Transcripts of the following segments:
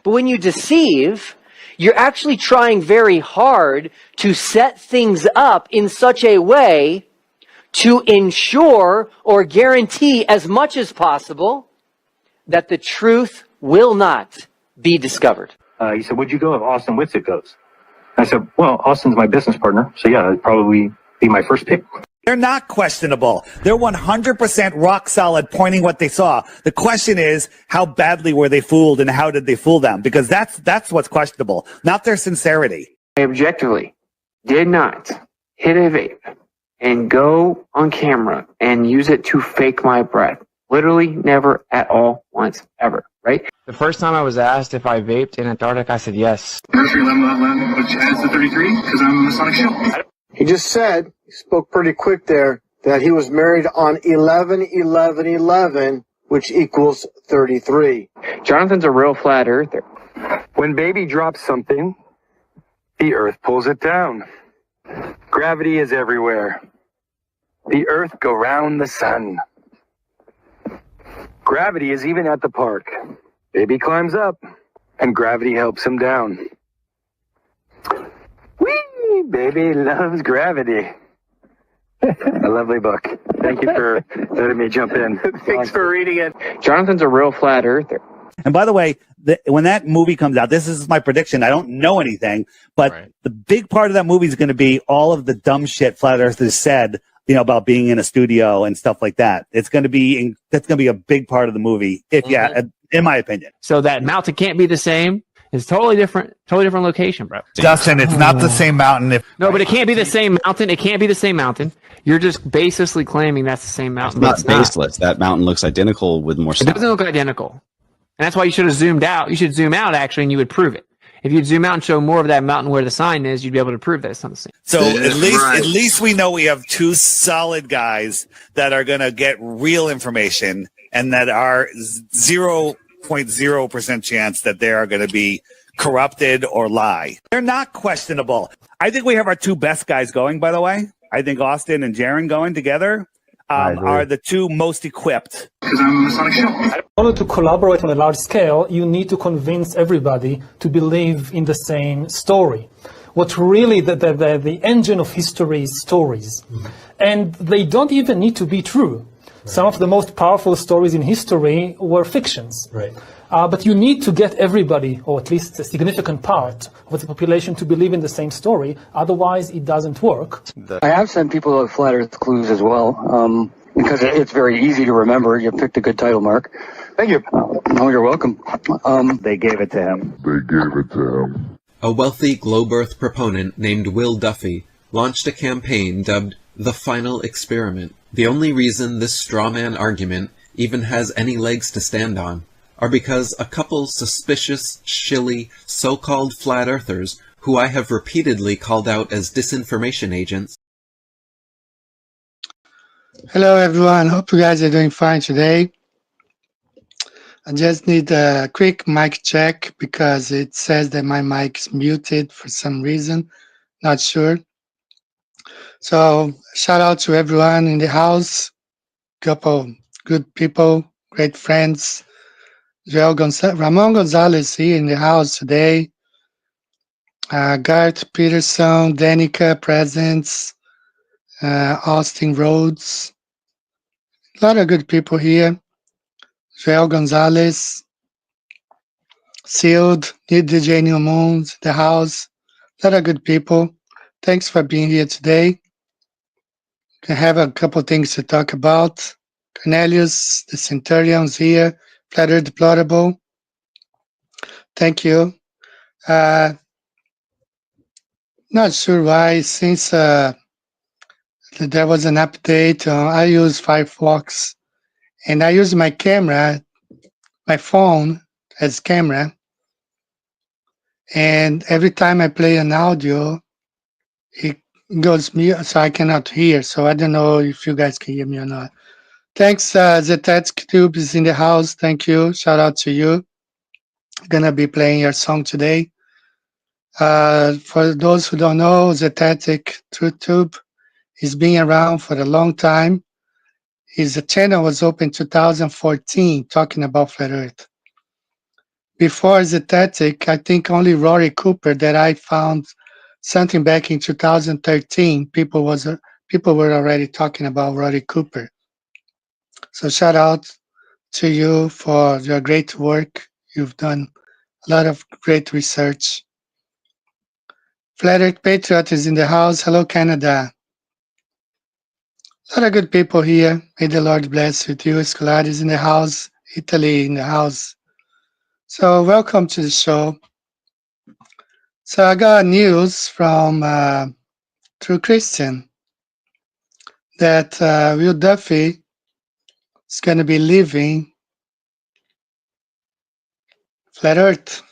But when you deceive, you're actually trying very hard to set things up in such a way to ensure or guarantee as much as possible that the truth will not be discovered. He said, would you go if Austin Whitsitt goes? I said, well, Austin's my business partner, so yeah, that'd probably be my first pick. They're not questionable. They're 100% rock solid, pointing what they saw. The question is, how badly were they fooled and how did they fool them? Because that's what's questionable, not their sincerity. I objectively did not hit a vape and go on camera and use it to fake my breath. Literally never at all once ever, right? The first time I was asked if I vaped in Antarctica, I said yes. Nursery 11, which adds the 33 because I'm a Masonic shield. He just said, he spoke pretty quick there, that he was married on 11/11/11, which equals 33. Jonathan's a real flat earther. When baby drops something, the earth pulls it down. Gravity is everywhere. The earth go round the sun. Gravity is even at the park. Baby climbs up, and gravity helps him down. Whee! Baby loves gravity. A lovely book. Thank you for letting me jump in. Thanks for reading it. Jonathan's a real flat earther. And by the way, when that movie comes out, this is my prediction. I don't know anything, but the big part of that movie is going to be all of the dumb shit flat earthers said, about being in a studio and stuff like that. It's going to be, that's going to be a big part of the movie. In my opinion. So that mountain can't be the same. It's totally different location, bro. Dustin, it's not the same mountain. No, but it can't be the same mountain. It can't be the same mountain. You're just baselessly claiming that's the same mountain. It's not baseless. That mountain looks identical with more stuff. It doesn't look identical. And that's why you should have zoomed out. You should zoom out, actually, and you would prove it. If you'd zoom out and show more of that mountain where the sign is, you'd be able to prove that it's not the same. So at least we know we have two solid guys that are going to get real information and that are 0.0% chance that they are going to be corrupted or lie. They're not questionable. I think we have our two best guys going, by the way. I think Austin and Jaron going together are the two most equipped. Because I'm a Masonic shield. In order to collaborate on a large scale, you need to convince everybody to believe in the same story. What really the engine of history is stories. And they don't even need to be true. Some of the most powerful stories in history were fictions. But you need to get everybody, or at least a significant part of the population, to believe in the same story. Otherwise, it doesn't work. I have sent people flat earth clues as well, because it's very easy to remember. You picked a good title, Mark. Thank you. No, you're welcome. They gave it to him. A wealthy globe Earth proponent named Will Duffy launched a campaign dubbed The Final Experiment. The only reason this strawman argument even has any legs to stand on are because a couple suspicious, shilly, so-called flat earthers, who I have repeatedly called out as disinformation agents. Hello everyone, hope you guys are doing fine today. I just need a quick mic check because it says that my mic is muted for some reason, not sure. So shout out to everyone in the house, couple good people, great friends. Ramon Gonzalez here in the house today. Garth Peterson, Danica Presence, Austin Rhodes. A lot of good people here. Joel Gonzalez, Sealed, DJ New Moons, the house. A lot of good people. Thanks for being here today. I have a couple things to talk about. Cornelius, the Centurion's here. Flatter Deplorable. Thank you. Not sure why, since there was an update, I use Firefox and I use my camera, my phone as camera. And every time I play an audio, it goes mute, so I cannot hear. So I don't know if you guys can hear me or not. Thanks, Zetetsk Tube is in the house. Thank you. Shout out to you. Gonna be playing your song today. For those who don't know, Zetetic Tube is being around for a long time. His channel was open 2014, talking about Flat Earth. before Zetetic, I think only Rory Cooper that I found something back in 2013. People were already talking about Rory Cooper. So shout out to you for your great work. You've done a lot of great research. Flat Earth Patriot is in the house. Hello, Canada. A lot of good people here. May the Lord bless with you. Escolari is in the house. Italy in the house. So welcome to the show. So I got news from through Christian that Will Duffy is going to be leaving Flat Earth.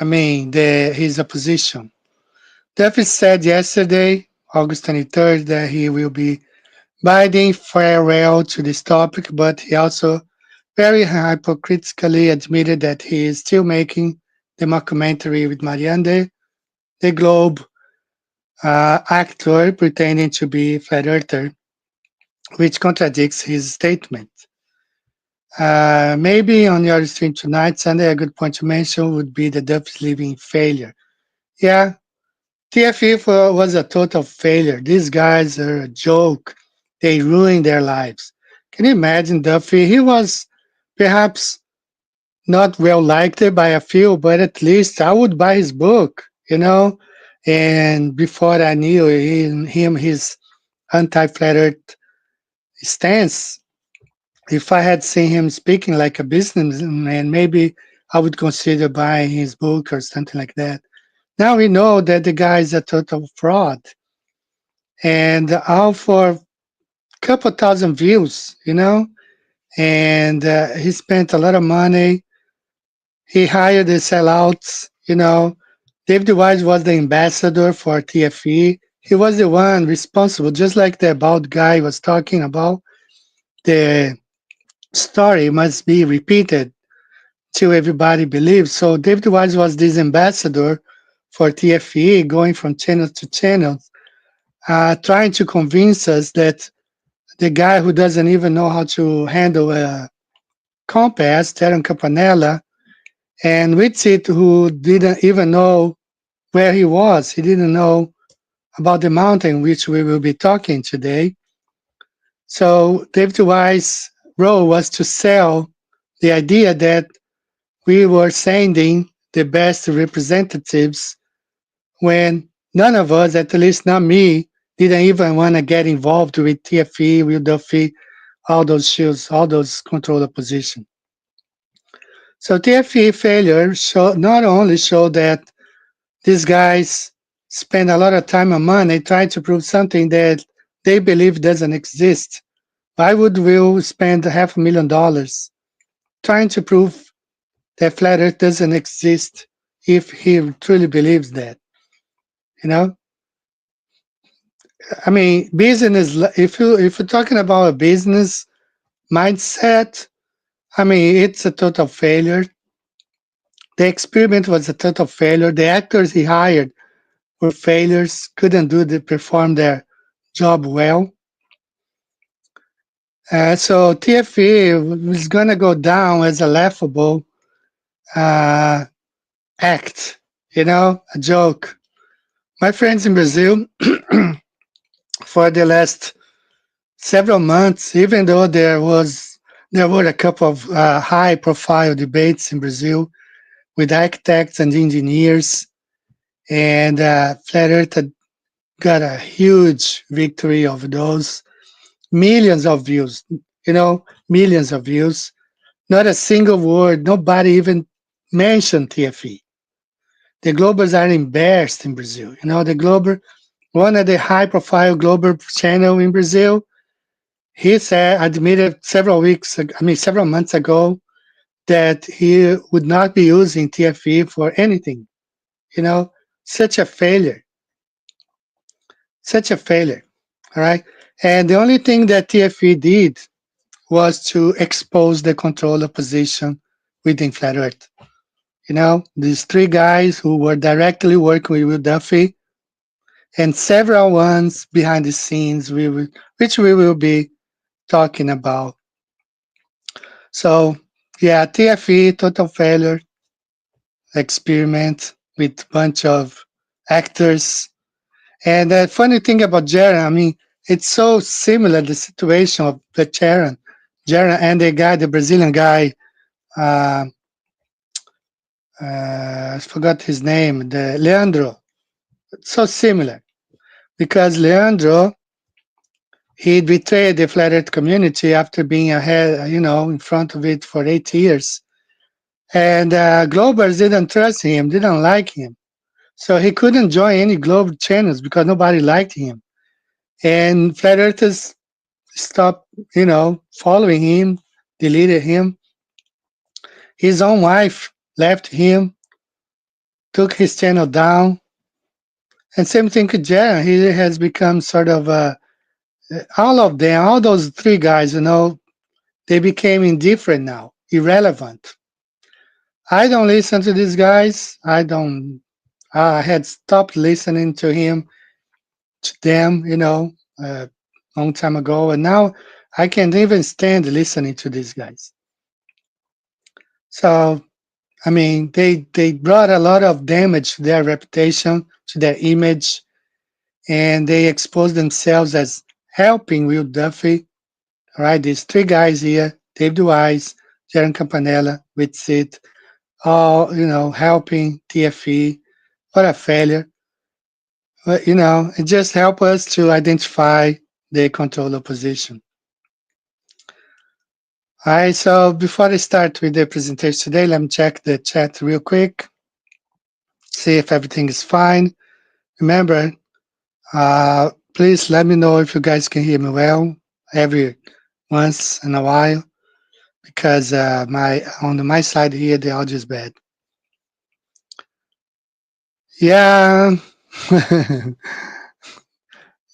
I mean, his opposition. Duffy said yesterday, August 23rd, that he will be bidding farewell to this topic, but he also very hypocritically admitted that he is still making the mockumentary with Marianne, the Globe actor pretending to be Flat Earther, which contradicts his statement. Maybe on your stream tonight, Sunday, a good point to mention would be the Duff's leaving failure. Yeah, TFE was a total failure. These guys are a joke. They ruined their lives. Can you imagine Duffy? He was perhaps not well liked by a few, but at least I would buy his book, you know. And before I knew his anti-flat Earth stance, if I had seen him speaking like a businessman, maybe I would consider buying his book or something like that. Now we know that the guy is a total fraud, and all for a couple thousand views, you know. And he spent a lot of money. He hired the sellouts, you know. David Wise was the ambassador for TFE. He was the one responsible, just like the bald guy was talking about. The story must be repeated till everybody believes. So David Wise was this ambassador for TFE, going from channel to channel, trying to convince us that the guy who doesn't even know how to handle a compass, Terran Campanella, and Whitsitt, who didn't even know where he was. He didn't know about the mountain, which we will be talking today. So David Wise's role was to sell the idea that we were sending the best representatives when none of us, at least not me, didn't even want to get involved with TFE, Will Duffy, all those shields, all those controller positions. So TFE failure not only showed that these guys spend a lot of time and money trying to prove something that they believe doesn't exist. Why would Will spend $500,000 trying to prove that flat Earth doesn't exist if he truly believes that? You know, I mean, business. If you're talking about a business mindset, I mean, it's a total failure. The experiment was a total failure. The actors he hired were failures. Couldn't perform their job well. So TFE is going to go down as a laughable act, you know, a joke. My friends in Brazil, for the last several months, even though there were a couple of high-profile debates in Brazil with architects and engineers, and Flat Earth got a huge victory over those. Millions of views, you know, millions of views. Not a single word, nobody even mentioned TFE. The Globers are embarrassed in Brazil. You know, the Glober, one of the high-profile Glober channel in Brazil, he said, admitted several months ago, that he would not be using TFE for anything. You know, such a failure. Such a failure. All right. And the only thing that TFE did was to expose the controller position within Flat Earth. You know, these three guys who were directly working with Will Duffy, and several ones behind the scenes, which we will be talking about. So, yeah, TFE, total failure. experiment with a bunch of actors. And the funny thing about Jaron, I mean, it's so similar, the situation of the Jaron and the guy, the Brazilian guy, uh, I forgot his name, the Leandro. It's so similar because Leandro, he betrayed the flat earth community after being ahead, in front of it for 8 years. And Globers didn't trust him, didn't like him. So he couldn't join any Globe channels because nobody liked him. And flat earthers stopped, following him, deleted him. His own wife left him, took his channel down. And same thing with Jaron. He has become sort of all of them, all those three guys, they became indifferent now, irrelevant. I don't listen to these guys. I had stopped listening to them, a long time ago. And now I can't even stand listening to these guys. So, I mean, they brought a lot of damage to their reputation, to their image, and they exposed themselves as helping Will Duffy. All right, these three guys here, David Wise, Jaron Campanella, with Sid, all, helping TFE. What a failure. But, it just helped us to identify the controller position. All right, so before I start with the presentation today, let me check the chat real quick, see if everything is fine. Remember, please let me know if you guys can hear me well every once in a while, because on my side here, the audio is bad. Yeah.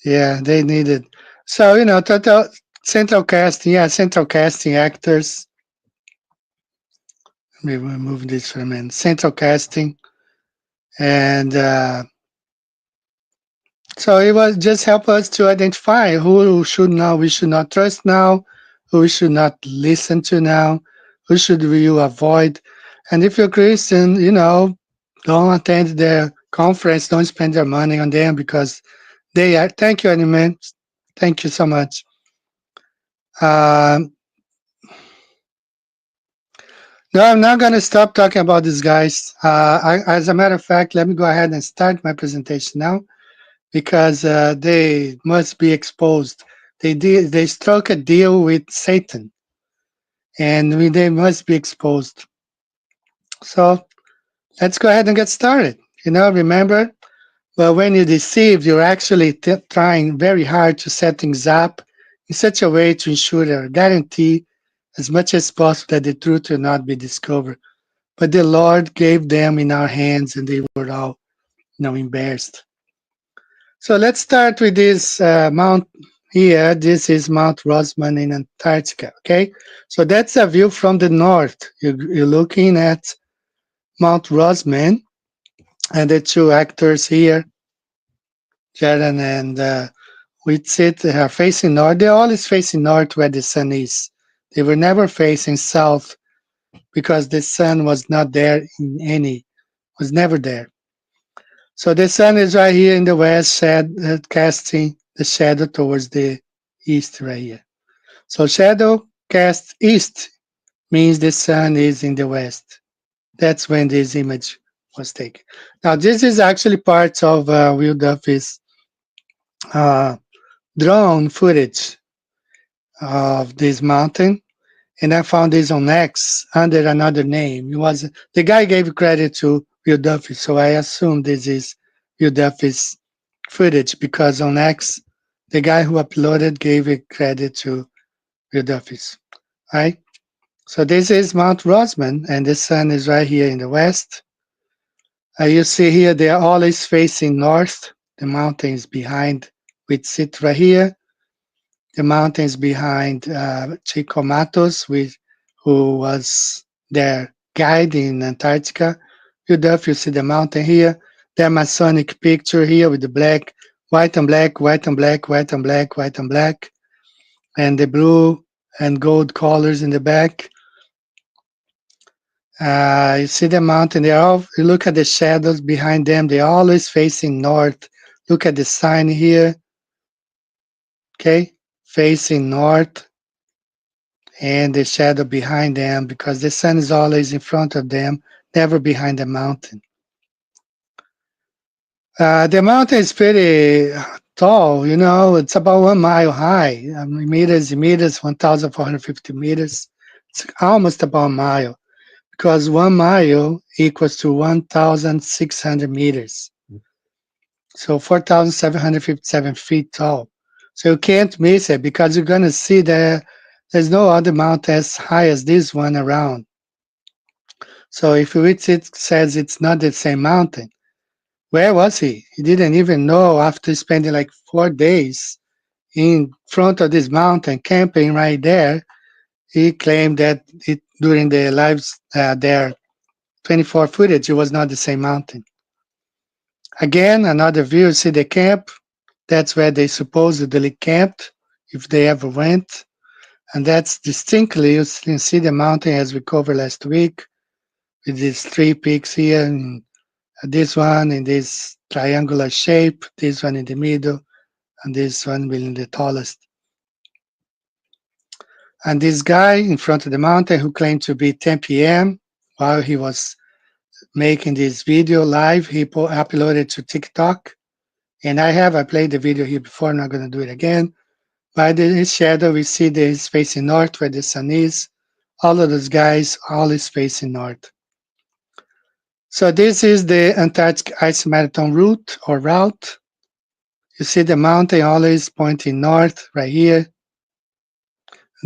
Yeah, they need it. So, total central casting actors. Let me remove this for a minute. Central casting. And so it was just help us to identify who we should not trust now, who we should not listen to now, who should we avoid. And if you're Christian, don't attend their conference, don't spend your money on them because they are. Thank you, Animan. Thank you so much. No, I'm not going to stop talking about these guys. As a matter of fact, let me go ahead and start my presentation now, because they must be exposed. They struck a deal with Satan, and they must be exposed. So let's go ahead and get started. Remember, but when you're deceived, you're actually trying very hard to set things up in such a way to ensure or guarantee as much as possible that the truth will not be discovered. But the Lord gave them in our hands, and they were all, embarrassed. So let's start with this mount here. This is Mount Rosman in Antarctica. Okay, so that's a view from the north. You're looking at Mount Rosman, and the two actors here, Jaron and Whitsitt, they are facing north. They're always facing north where the sun is. They were never facing south because the sun was not there was never there. So the sun is right here in the west, casting the shadow towards the east right here. So shadow cast east means the sun is in the west. That's when this image was taken. Now this is actually part of Will Duffy's drone footage of this mountain, and I found this on X under another name. The guy gave credit to Will Duffy, so I assume this is Will Duffy's footage because on X, the guy who uploaded gave it credit to Will Duffy's. Right? So this is Mount Rosman, and the sun is right here in the west. You see here they are always facing north. The mountains behind, which sit right here. The mountains behind Chico Matos, who was their guide in Antarctica. You see the mountain here. The Masonic picture here with the black, white and black, white and black, white and black, white and black, and the blue and gold colors in the back. You see the mountain, you look at the shadows behind them, they're always facing north. Look at the sign here, okay? Facing north, and the shadow behind them, because the sun is always in front of them, never behind the mountain. The mountain is pretty tall, you know, it's about 1 mile high. Meters, 1,450 meters. It's almost about a mile, because 1 mile equals to 1,600 meters. So 4,757 feet tall. So you can't miss it, because you're going to see there's no other mountain as high as this one around. So if it says it's not the same mountain, where was he? He didn't even know after spending like 4 days in front of this mountain, camping right there. He claimed that during the lives there, 24 footage, it was not the same mountain. Again, another view, see the camp. That's where they supposedly camped, if they ever went. And that's distinctly, you can see the mountain as we covered last week, with these 3 peaks here, and this one in this triangular shape, this one in the middle, and this one being the tallest. And this guy in front of the mountain who claimed to be 10 p.m. while he was making this video live, he uploaded to TikTok. And I played the video here before, I'm not going to do it again. By his shadow, we see that he's facing north where the sun is. All of those guys always facing north. So this is the Antarctic Ice Marathon route. You see the mountain always pointing north right here.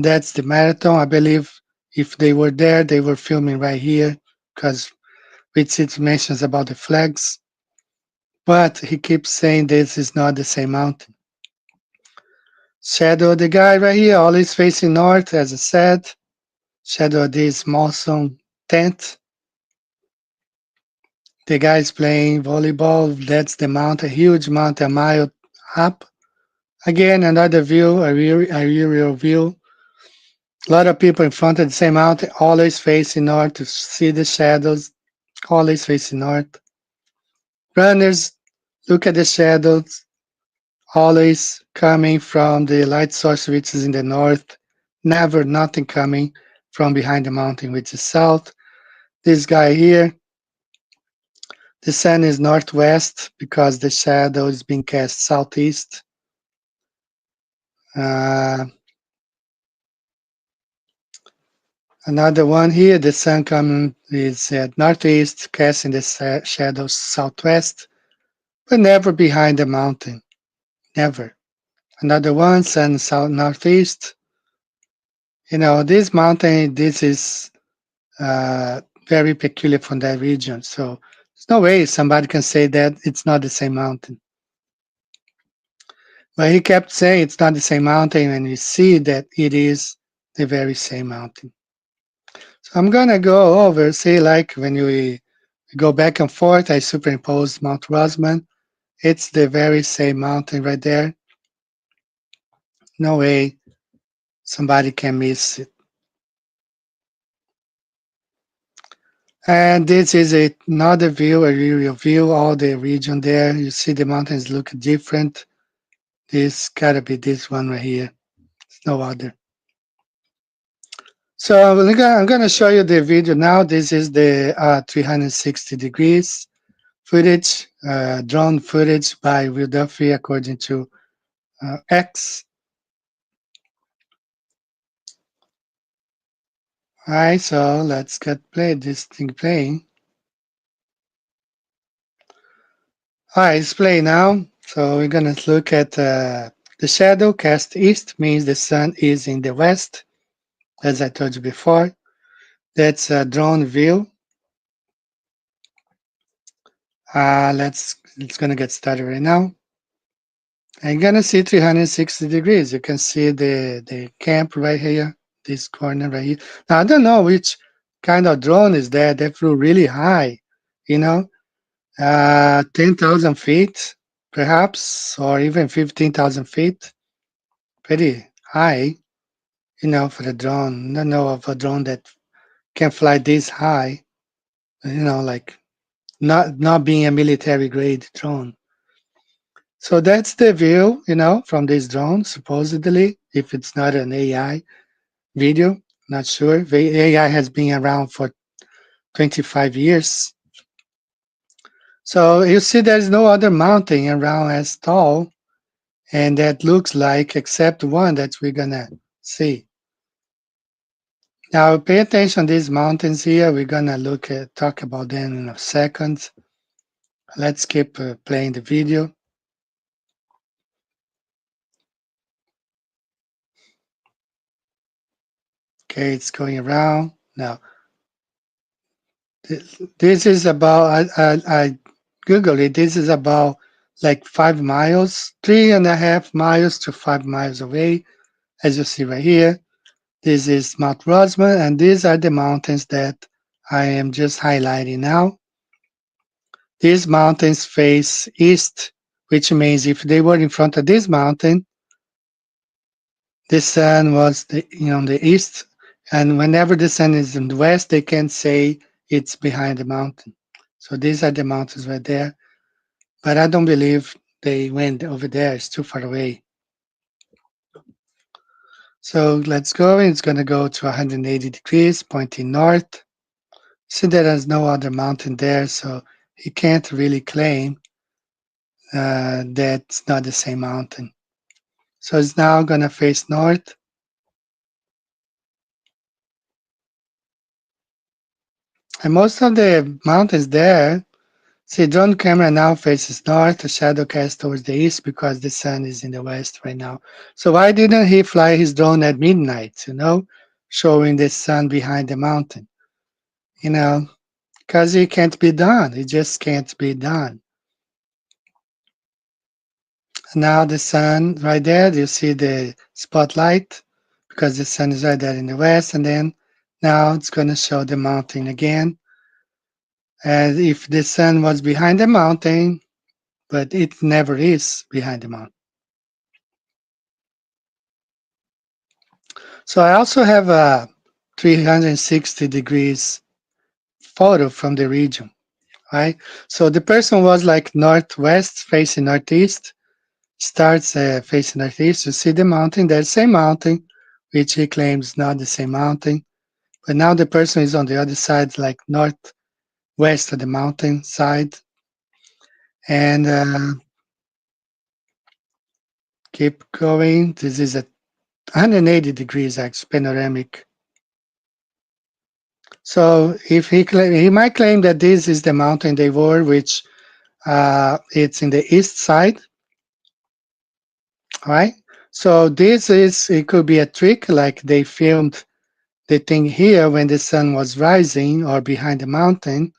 That's the marathon. I believe if they were there, they were filming right here, because it mentions about the flags. But he keeps saying this is not the same mountain. Shadow of the guy right here, always facing north, as I said. Shadow of this Mawson tent. The guy's playing volleyball. That's the mountain, huge mountain, a mile up. Again, another view, a real view. A lot of people in front of the same mountain, always facing north to see the shadows, always facing north. Runners, look at the shadows, always coming from the light source, which is in the north. Never nothing coming from behind the mountain, which is south. This guy here, the sun is northwest because the shadow is being cast southeast. Another one here, the sun coming is at northeast, casting the shadows southwest, but never behind the mountain, never. Another one, sun south northeast. You know, this mountain, this is very peculiar from that region. So there's no way somebody can say that it's not the same mountain. But he kept saying it's not the same mountain, and you see that it is the very same mountain. So I'm gonna go over, see, like when we go back and forth, I superimpose Mount Rosman. It's the very same mountain right there. No way somebody can miss it. And this is another view, a real view, all the region there. You see the mountains look different. This gotta be this one right here. There's no other. So I'm gonna show you the video now. This is the 360 degrees footage, drone footage by Will Duffy according to X. All right, so let's get this thing playing. All right, it's playing now. So we're gonna look at the shadow cast east means the sun is in the west, as I told you before. That's a drone view. It's gonna get started right now. And you're gonna see 360 degrees. You can see the camp right here, this corner right here. Now I don't know which kind of drone is that. They flew really high, you know, 10,000 feet perhaps, or even 15,000 feet. Pretty high, you know, for a drone. I don't know of a drone that can fly this high, like not being a military grade drone. So that's the view, from this drone, supposedly, if it's not an AI video, not sure. The AI has been around for 25 years. So you see there's no other mountain around as tall, and that looks like, except one that we're gonna see. Now pay attention to these mountains here. We're gonna talk about them in a second. Let's keep playing the video. Okay, it's going around. Now, this is about, I Googled it, this is about like 5 miles, 3.5 miles to 5 miles away, as you see right here. This is Mount Rosman, and these are the mountains that I am just highlighting now. These mountains face east, which means if they were in front of this mountain, the sun was on the east, and whenever the sun is in the west, they can say it's behind the mountain. So these are the mountains right there, but I don't believe they went over there. It's too far away. So let's go. It's going to go to 180 degrees, pointing north. See, there is no other mountain there, so he can't really claim that's not the same mountain. So it's now going to face north. And most of the mountains there, see, drone camera now faces north, the shadow cast towards the east because the sun is in the west right now. So why didn't he fly his drone at midnight, showing the sun behind the mountain? Because it can't be done. It just can't be done. Now the sun right there, you see the spotlight because the sun is right there in the west, and then now it's going to show the mountain again. And if the sun was behind the mountain, but it never is behind the mountain. So I also have a 360 degrees photo from the region, right? So the person was like northwest facing northeast, starts facing northeast. You see the mountain, that same mountain, which he claims not the same mountain. But now the person is on the other side, like northwest of the mountain side. And keep going. This is a 180 degrees actually panoramic. So if he might claim that this is the mountain they were, which it's in the east side, right? So it could be a trick, like they filmed the thing here when the sun was rising or behind the mountain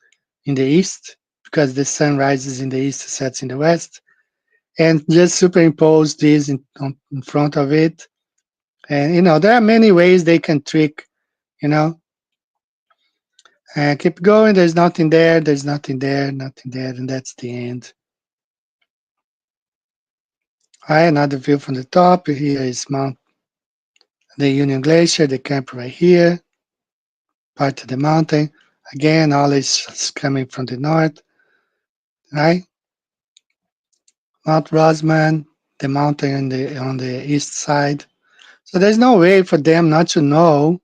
in the east, because the sun rises in the east, sets in the west, and just superimpose this in front of it. And there are many ways they can trick, and keep going. There's nothing there, there's nothing there, nothing there, and that's the end. All right, another view from the top. Here is the Union Glacier, the camp right here, part of the mountain. Again, all is coming from the north, right? Mount Rosman, the mountain on the east side. So there's no way for them not to know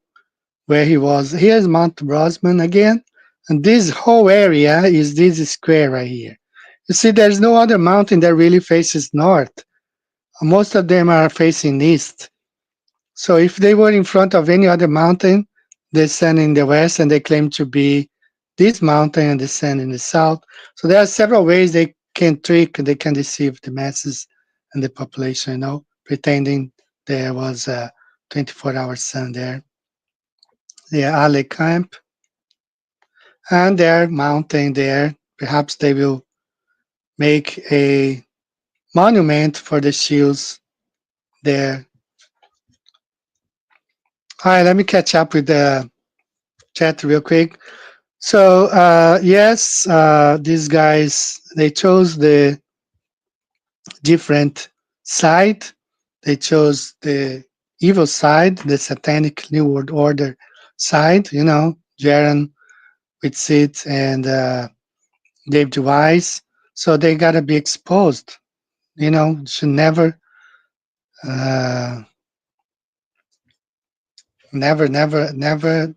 where he was. Here's Mount Rosman again, and this whole area is this square right here. You see, there's no other mountain that really faces north. Most of them are facing east. So if they were in front of any other mountain, they stand in the west, and they claim to be this mountain, and they stand in the south. So there are several ways they can trick, they can deceive the masses and the population, pretending there was a 24-hour sun there. The Ale camp, and their mountain there. Perhaps they will make a monument for the shields there. All right, let me catch up with the chat real quick. So yes, these guys, they chose the different side. They chose the evil side, the satanic New World Order side, Jaron with Sid and Dave Wise. So they gotta be exposed. Should never, uh, never.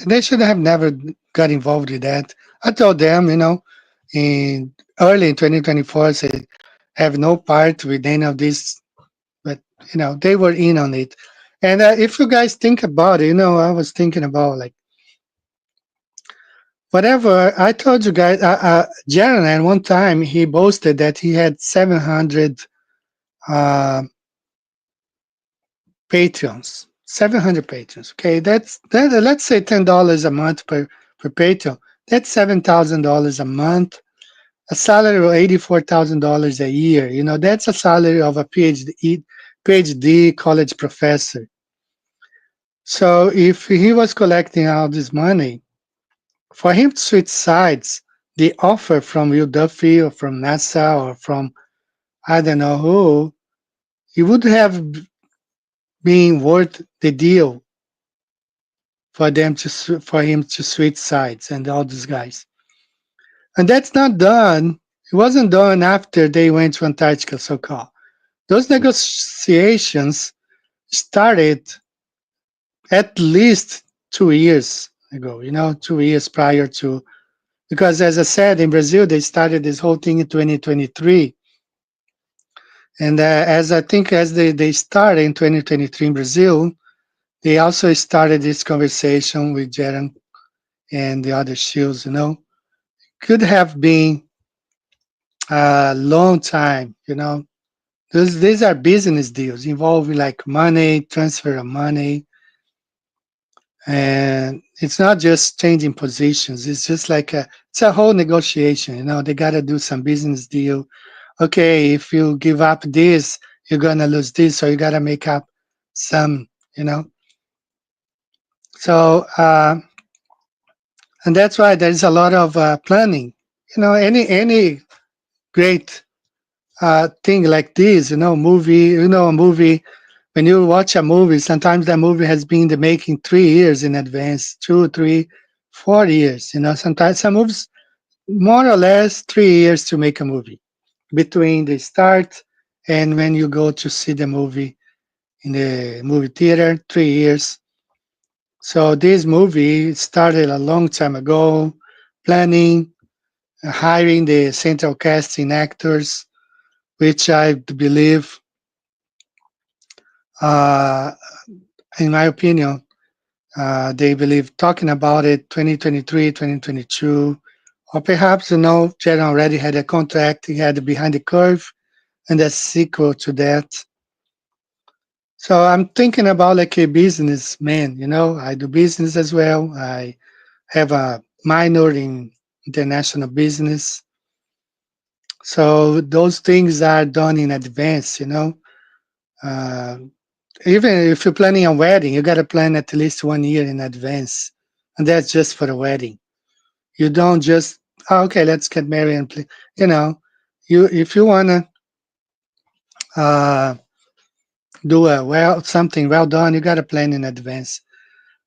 They should have never got involved with that. I told them, in early in 2024, say have no part with any of this, but they were in on it. And if you guys think about it, I was thinking about like whatever I told you guys. Jaron at one time he boasted that he had 700 uh, patrons, 700 patrons. Okay, that's that. Let's say $10 a month per patron. That's $7,000 a month. A salary of $84,000 a year. That's a salary of a PhD college professor. So if he was collecting all this money, for him to switch sides, the offer from Will Duffy or from NASA or from I don't know who, it would have been worth the deal for for him to switch sides and all these guys. And that's not done. It wasn't done after they went to Antarctica, so-called. Those negotiations started at least 2 years ago, 2 years prior to, because as I said, in Brazil, they started this whole thing in 2023. And as I think as they started in 2023 in Brazil, they also started this conversation with Jaron and the other shields, could have been a long time, these are business deals involving like money, transfer of money, and it's not just changing positions. It's just like it's a whole negotiation. They got to do some business deal. Okay, if you give up this, you're gonna lose this, so you got to make up some. So and that's why there's a lot of planning. Any great thing like this, movie, a movie. When you watch a movie, sometimes that movie has been in the making 3 years in advance, 2, 3, 4 years. Sometimes some movies more or less 3 years to make a movie between the start and when you go to see the movie in the movie theater, 3 years. So this movie started a long time ago, planning, hiring the central casting actors, which I believe, uh, in my opinion, they believe talking about it 2023, 2022, or perhaps, Jen already had a contract, he had Behind the Curve, and a sequel to that. So I'm thinking about like a businessman, I do business as well. I have a minor in international business. So those things are done in advance, Uh, even if you're planning a wedding, you got to plan at least 1 year in advance. And that's just for the wedding. You don't just, okay, let's get married and play. If you want to do something well done, you got to plan in advance.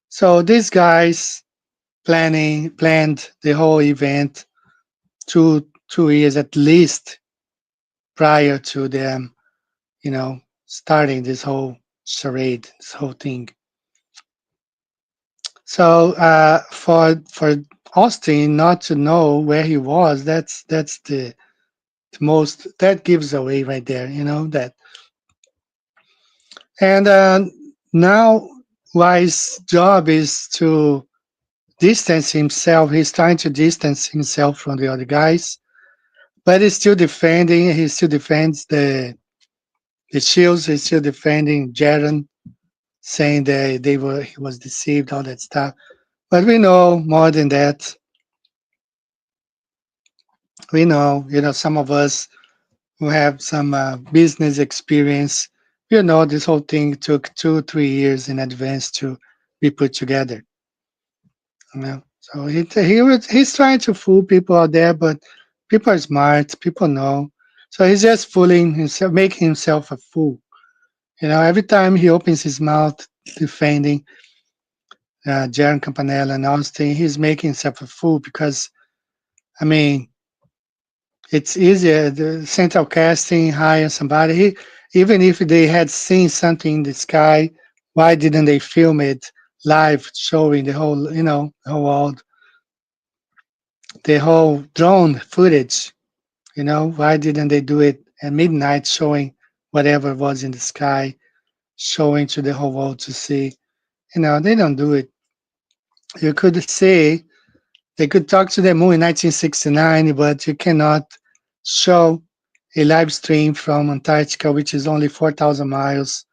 So these guys planned the whole event 2 years at least prior to them, starting this whole charade, this whole thing. So for Austin not to know where he was, that's the most, that gives away right there, that. And now Wise' job is to distance himself. He's trying to distance himself from the other guys, but he's still defending. He still defends the shields. He's still defending Jaron, saying that he was deceived, all that stuff. But we know more than that. We know, some of us who have some business experience, this whole thing took 2-3 years in advance to be put together. So he's trying to fool people out there, but people are smart, people know. So he's just fooling himself, making himself a fool. Every time he opens his mouth defending, Jaron Campanella and Austin, he's making himself a fool because, I mean, it's easier, the central casting, hire somebody. Even if they had seen something in the sky, why didn't they film it live, showing the whole, the whole world, the whole drone footage? Why didn't they do it at midnight, showing whatever was in the sky, showing to the whole world to see? They don't do it. You could say they could talk to the moon in 1969, but you cannot show a live stream from Antarctica, which is only 4,000 miles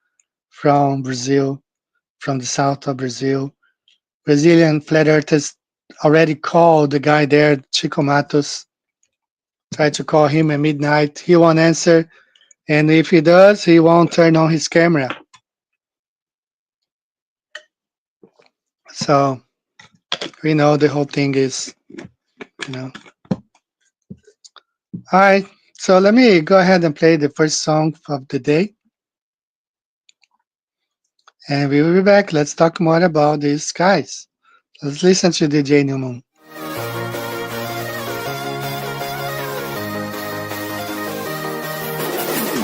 from Brazil, from the south of Brazil. Brazilian flat earthers already called the guy there, Chico Matos, tried to call him at midnight. He won't answer. And if he does, he won't turn on his camera. So we know the whole thing is, All right. So let me go ahead and play the first song of the day. And we will be back. Let's talk more about these skies. Let's listen to DJ New Moon.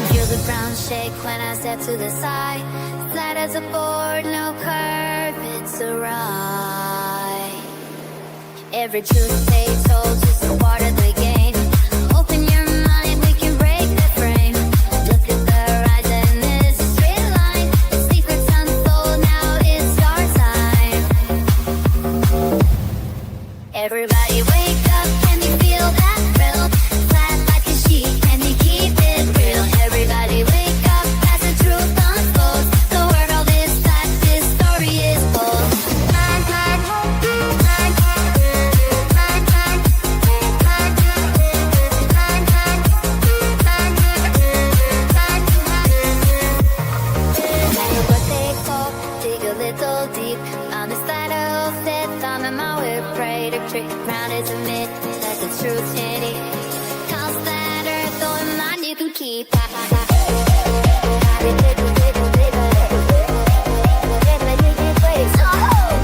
Feel the ground shake when I step to the side. Flat as a board, no curve, it's a ride. Every truth they told, just a part of the game. Open your mind, we can break the frame. Look at the horizon, this straight line. Secrets unfold, now it's our time. Everybody wake up, can you feel that thrill? Flat like a sheet, can you keep it real? Everybody wake up as the truth unfolds. The world is flat, this story is bold. What they call, dig a little deep. On the side of death, I'm in my way, pray to trick round is a myth, let the truth hit it. Cause that earth, though mine you can keep.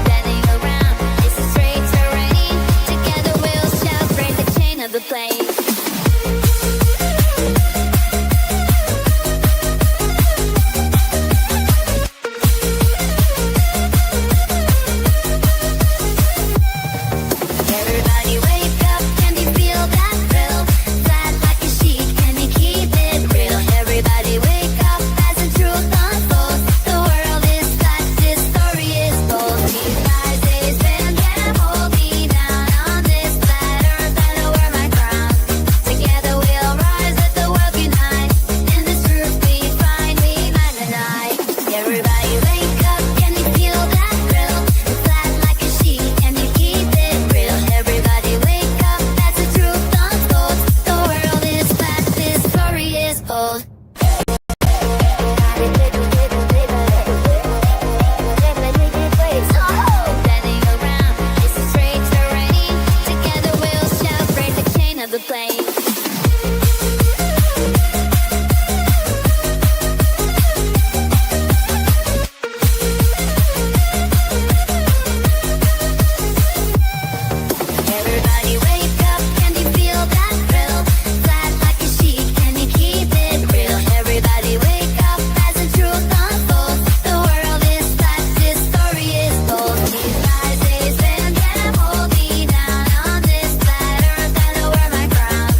Bending around, it's a straight terrain. Together we'll shout, break the chain of the plane. Everybody wake up, can you feel that thrill? Flat like a sheet, can you keep it real? Everybody wake up as the truth unfolds. The world is flat, this story is bold. These guys, they spin, can't hold me down on this flat earth. I know wear my crown. Together we'll rise, let the world unite. In this truth we find, we find the night. Everybody wake up, can you feel that thrill? Flat like a sheet, can you keep it real? Everybody wake up as the truth unfolds. The world is flat, this story is bold. Bending around, it's a straight terrain. Together we'll shout, break the chain of the plane. Everybody wake up, can you feel that thrill? Flat like a sheet, can you keep it real? Everybody wake up as the truth unfolds. The world is flat, this story is bold. These guys, they spin, can't hold me down on this flat earth. I know wear my crown.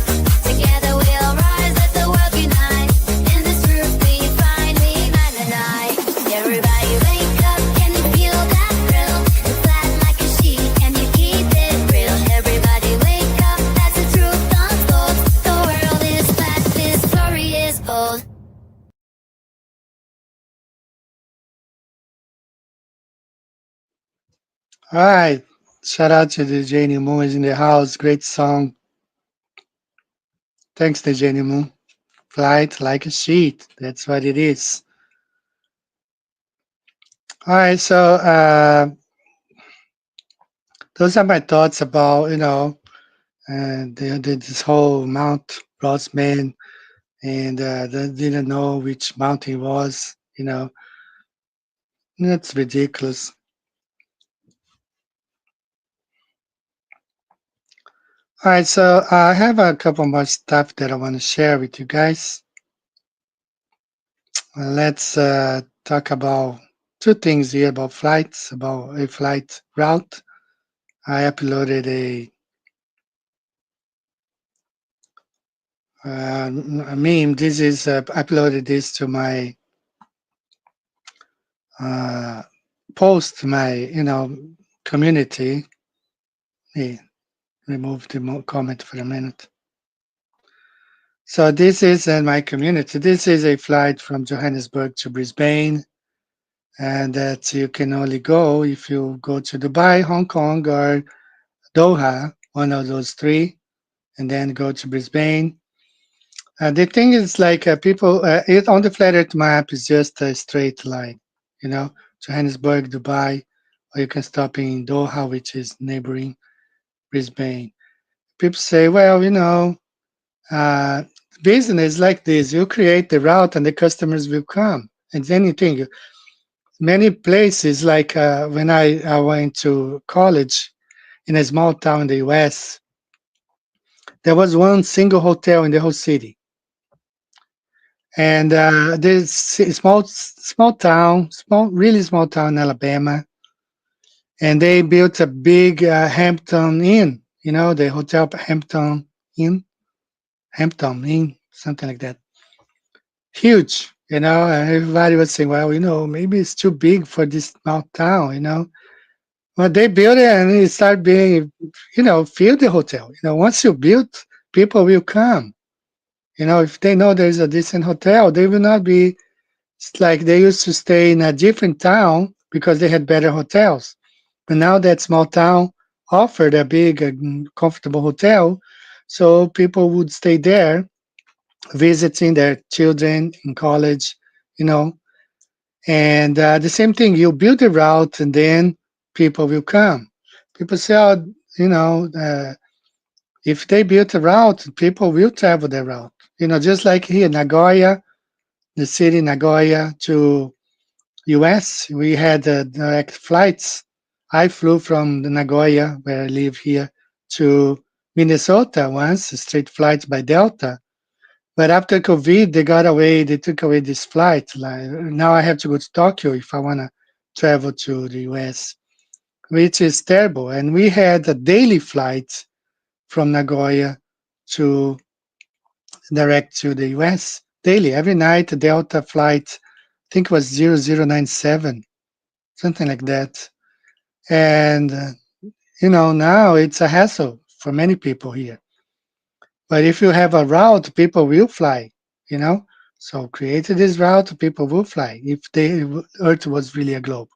Together we'll rise, let the world unite. In this truth we find the night. Everybody wake up, can you feel that thrill? Flat like a sheet, can you keep it real? Everybody wake up as the truth unfolds. The world is flat, this story is bold. All right. Shout out to DJ New Moon is in the house. Great song. Thanks, DJ New Moon. Flight like a sheet. That's what it is. All right. So those are my thoughts about, this whole Mount Rossman, and they didn't know which mountain it was. That's ridiculous. All right, so I have a couple more stuff that I want to share with you guys. Let's talk about two things here about flights, about a flight route. I uploaded a meme. This is uploaded this to my post, my community. Hey, remove the comment for a minute. So this is in my community. This is a flight from Johannesburg to Brisbane, and that you can only go if you go to Dubai, Hong Kong, or Doha, one of those three, and then go to Brisbane. The thing is, like people, it on the flat earth map is just a straight line, Johannesburg, Dubai, or you can stop in Doha, which is neighboring Brisbane. People say, well, uh, business like this, you create the route and the customers will come. And anything, many places, like when I went to college in a small town in the US, there was one single hotel in the whole city. And this small town, really small town in Alabama, and they built a big Hampton Inn, the hotel Hampton Inn, something like that. Huge, and everybody was saying, well, maybe it's too big for this small town. But they built it and it started being, fill the hotel. Once you build, people will come. If they know there's a decent hotel, they will not be. It's like they used to stay in a different town because they had better hotels. But now that small town offered a big, comfortable hotel, so people would stay there, visiting their children in college, And the same thing, you build a route and then people will come. People say, oh, if they build a route, people will travel the route. Just like here, Nagoya, the city Nagoya to US, we had direct flights. I flew from the Nagoya, where I live here, to Minnesota once, straight flights by Delta. But after COVID, they took away this flight. Like, now I have to go to Tokyo if I want to travel to the US, which is terrible. And we had a daily flight from Nagoya to direct to the US daily. Every night, a Delta flight, I think it was 0097, something like that. And, now it's a hassle for many people here. But if you have a route, people will fly, So created this route, people will fly if the Earth was really a globe.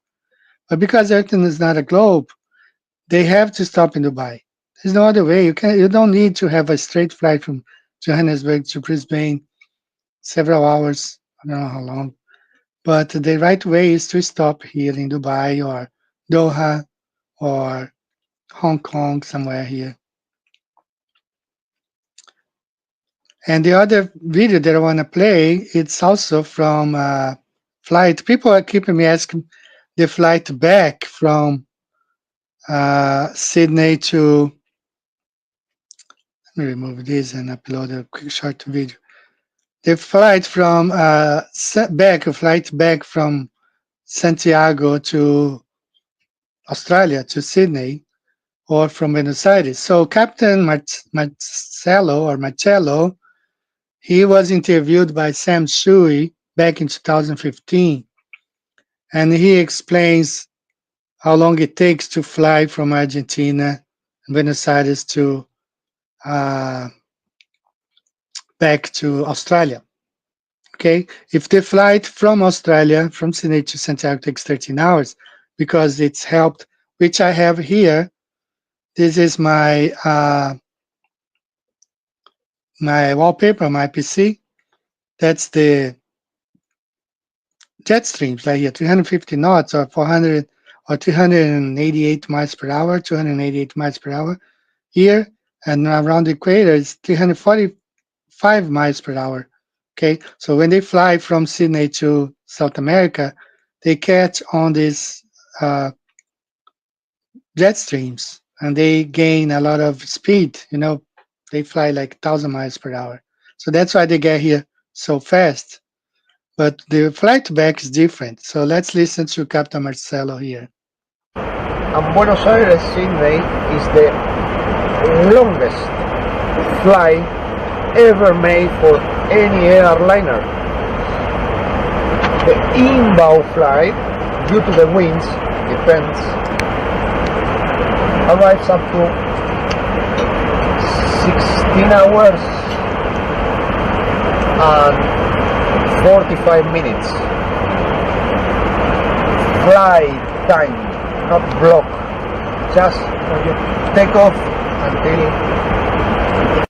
But because Earth is not a globe, they have to stop in Dubai. There's no other way. You don't need to have a straight flight from Johannesburg to Brisbane, several hours. I don't know how long. But the right way is to stop here in Dubai or Doha or Hong Kong, somewhere here. And the other video that I want to play, it's also from flight. People are keeping me asking the flight back from Sydney to, let me remove this and upload a quick short video. The flight from flight back from Santiago to Australia, to Sydney, or from Buenos Aires. So Captain Marcello, he was interviewed by Sam Shui back in 2015, and he explains how long it takes to fly from Argentina, Buenos Aires, to back to Australia. Okay, if the flight from Australia, from Sydney to Santiago, takes 13 hours, because it's helped, which I have here. This is my my wallpaper, my PC. That's the jet streams right here, 350 knots or 400 or 388 miles per hour, 288 miles per hour here, and around the equator it's 345 miles per hour. Okay, so when they fly from Sydney to South America, they catch on these jet streams, and they gain a lot of speed. They fly like 1,000 miles per hour. So that's why they get here so fast. But the flight back is different. So let's listen to Captain Marcelo here. And Buenos Aires Sydney is the longest flight ever made for any airliner. The inbound flight, due to the winds, depends, arrives up to 16 hours and 45 minutes. Flight time, not block. Just when you take off until...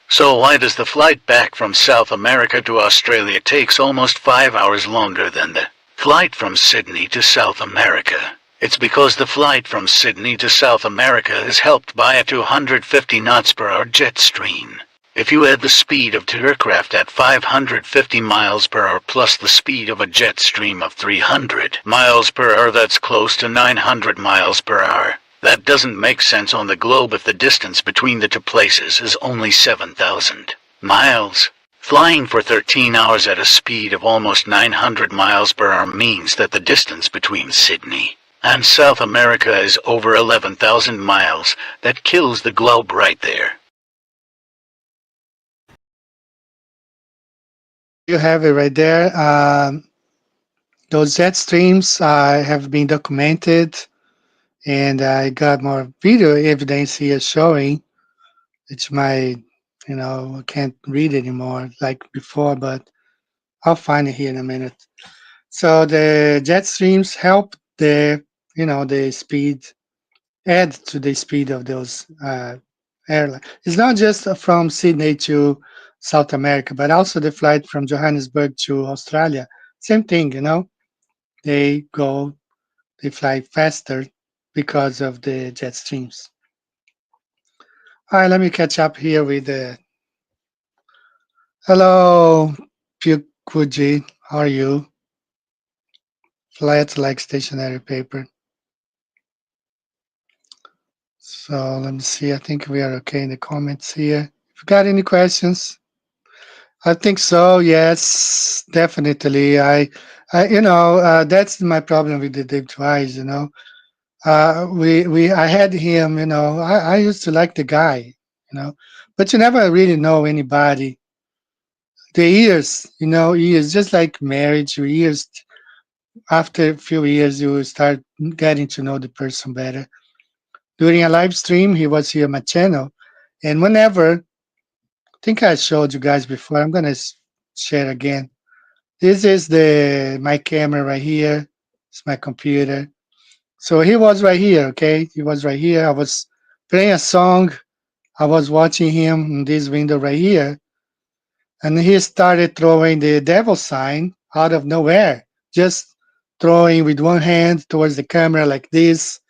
So why does the flight back from South America to Australia takes almost 5 hours longer than the flight from Sydney to South America? It's because the flight from Sydney to South America is helped by a 250 knots per hour jet stream. If you add the speed of two aircraft at 550 miles per hour plus the speed of a jet stream of 300 miles per hour, that's close to 900 miles per hour. That doesn't make sense on the globe if the distance between the two places is only 7,000 miles. Flying for 13 hours at a speed of almost 900 miles per hour means that the distance between Sydney and South America is over 11,000 miles. That kills the globe right there. You have it right there. Those jet streams have been documented, and I got more video evidence here showing. It's I can't read anymore like before, but I'll find it here in a minute. So the jet streams help the speed, add to the speed of those airlines. It's not just from Sydney to South America, but also the flight from Johannesburg to Australia. Same thing, they fly faster because of the jet streams. All right, let me catch up here with the. Hello, Pukuji. How are you? Flat like stationary paper. So let me see. I think we are okay in the comments here. If you got any questions, I think so. Yes, definitely. That's my problem with the Dave Twice. I had him. I used to like the guy. But you never really know anybody. The years, years, just like marriage, years. After a few years, you will start getting to know the person better. During a live stream, he was here on my channel, and whenever, I think I showed you guys before. I'm gonna share again. This is my camera right here. It's my computer. So he was right here, okay? He was right here. I was playing a song. I was watching him in this window right here. And he started throwing the devil sign out of nowhere, just throwing with one hand towards the camera like this,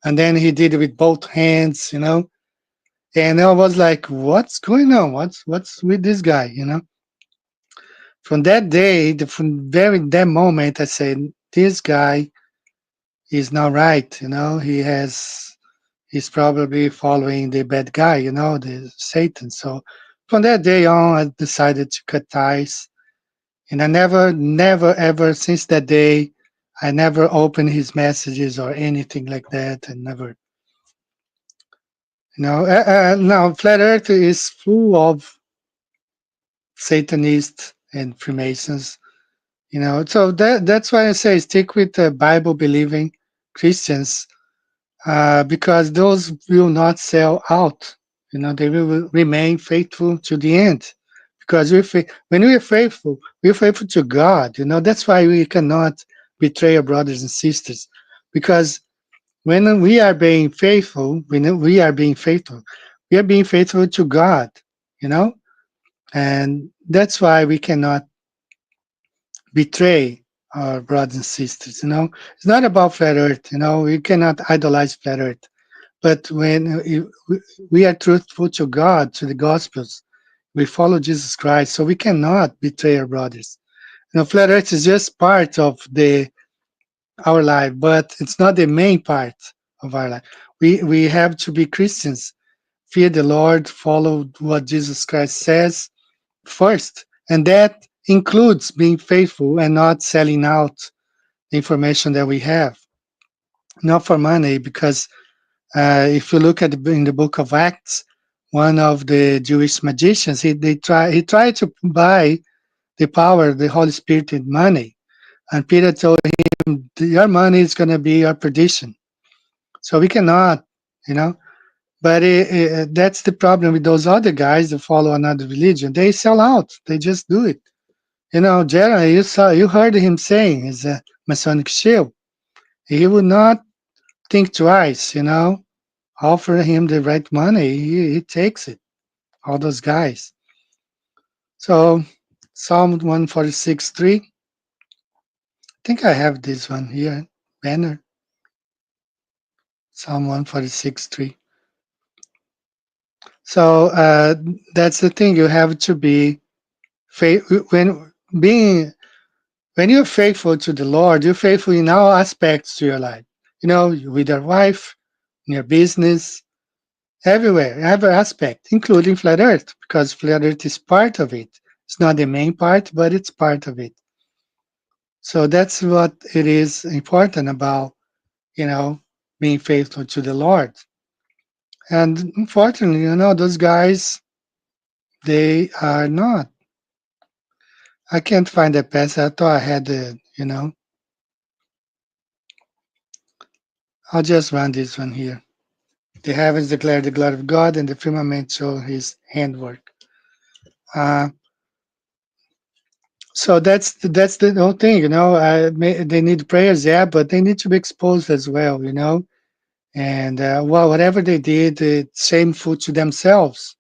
and then he did it with both hands, and I was like, what's going on? What's with this guy, From that day, from that moment, I said, this guy is not right, he's probably following the bad guy, the Satan. So from that day on, I decided to cut ties. And I never, ever since that day, I never opened his messages or anything like that. And never, now Flat Earth is full of Satanists and Freemasons, So that's why I say stick with the Bible-believing Christians, because those will not sell out. They will remain faithful to the end. Because when we're faithful to God. That's why we cannot betray our brothers and sisters. Because when we are being faithful, we are being faithful to God. And that's why we cannot betray our brothers and sisters. It's not about Flat Earth. We cannot idolize Flat Earth. But when we are truthful to God, to the Gospels, we follow Jesus Christ, so we cannot betray our brothers. Flat Earth is just part of our life, but it's not the main part of our life. We have to be Christians, fear the Lord, follow what Jesus Christ says first, and that includes being faithful and not selling out the information that we have, not for money, because if you look at in the book of Acts, one of the Jewish magicians, he tried to buy the power of the Holy Spirit with money, and Peter told him, "Your money is going to be your perdition." So we cannot, you know. But that's the problem with those other guys that follow another religion. They sell out. They just do it. You know, Jeremy, you heard him saying is a Masonic shield. He would not think twice. You know, offer him the right money, he takes it. All those guys. So Psalm 146:3. I think I have this one here. Banner. Psalm 146:3. So that's the thing. You have to be when you're faithful to the Lord, you're faithful in all aspects to your life. You know, with your wife, in your business, everywhere, every aspect, including flat Earth, because flat Earth is part of it. It's not the main part, but it's part of it. So that's what it is important about, you know, being faithful to the Lord. And unfortunately, you know, those guys, they are not. I can't find the passage. I thought I had the, you know. I'll just run this one here. The heavens declare the glory of God, and the firmament show his handwork. So that's the whole thing, you know. They need prayers, yeah, but they need to be exposed as well, you know. And well, whatever they did, it's shameful to themselves.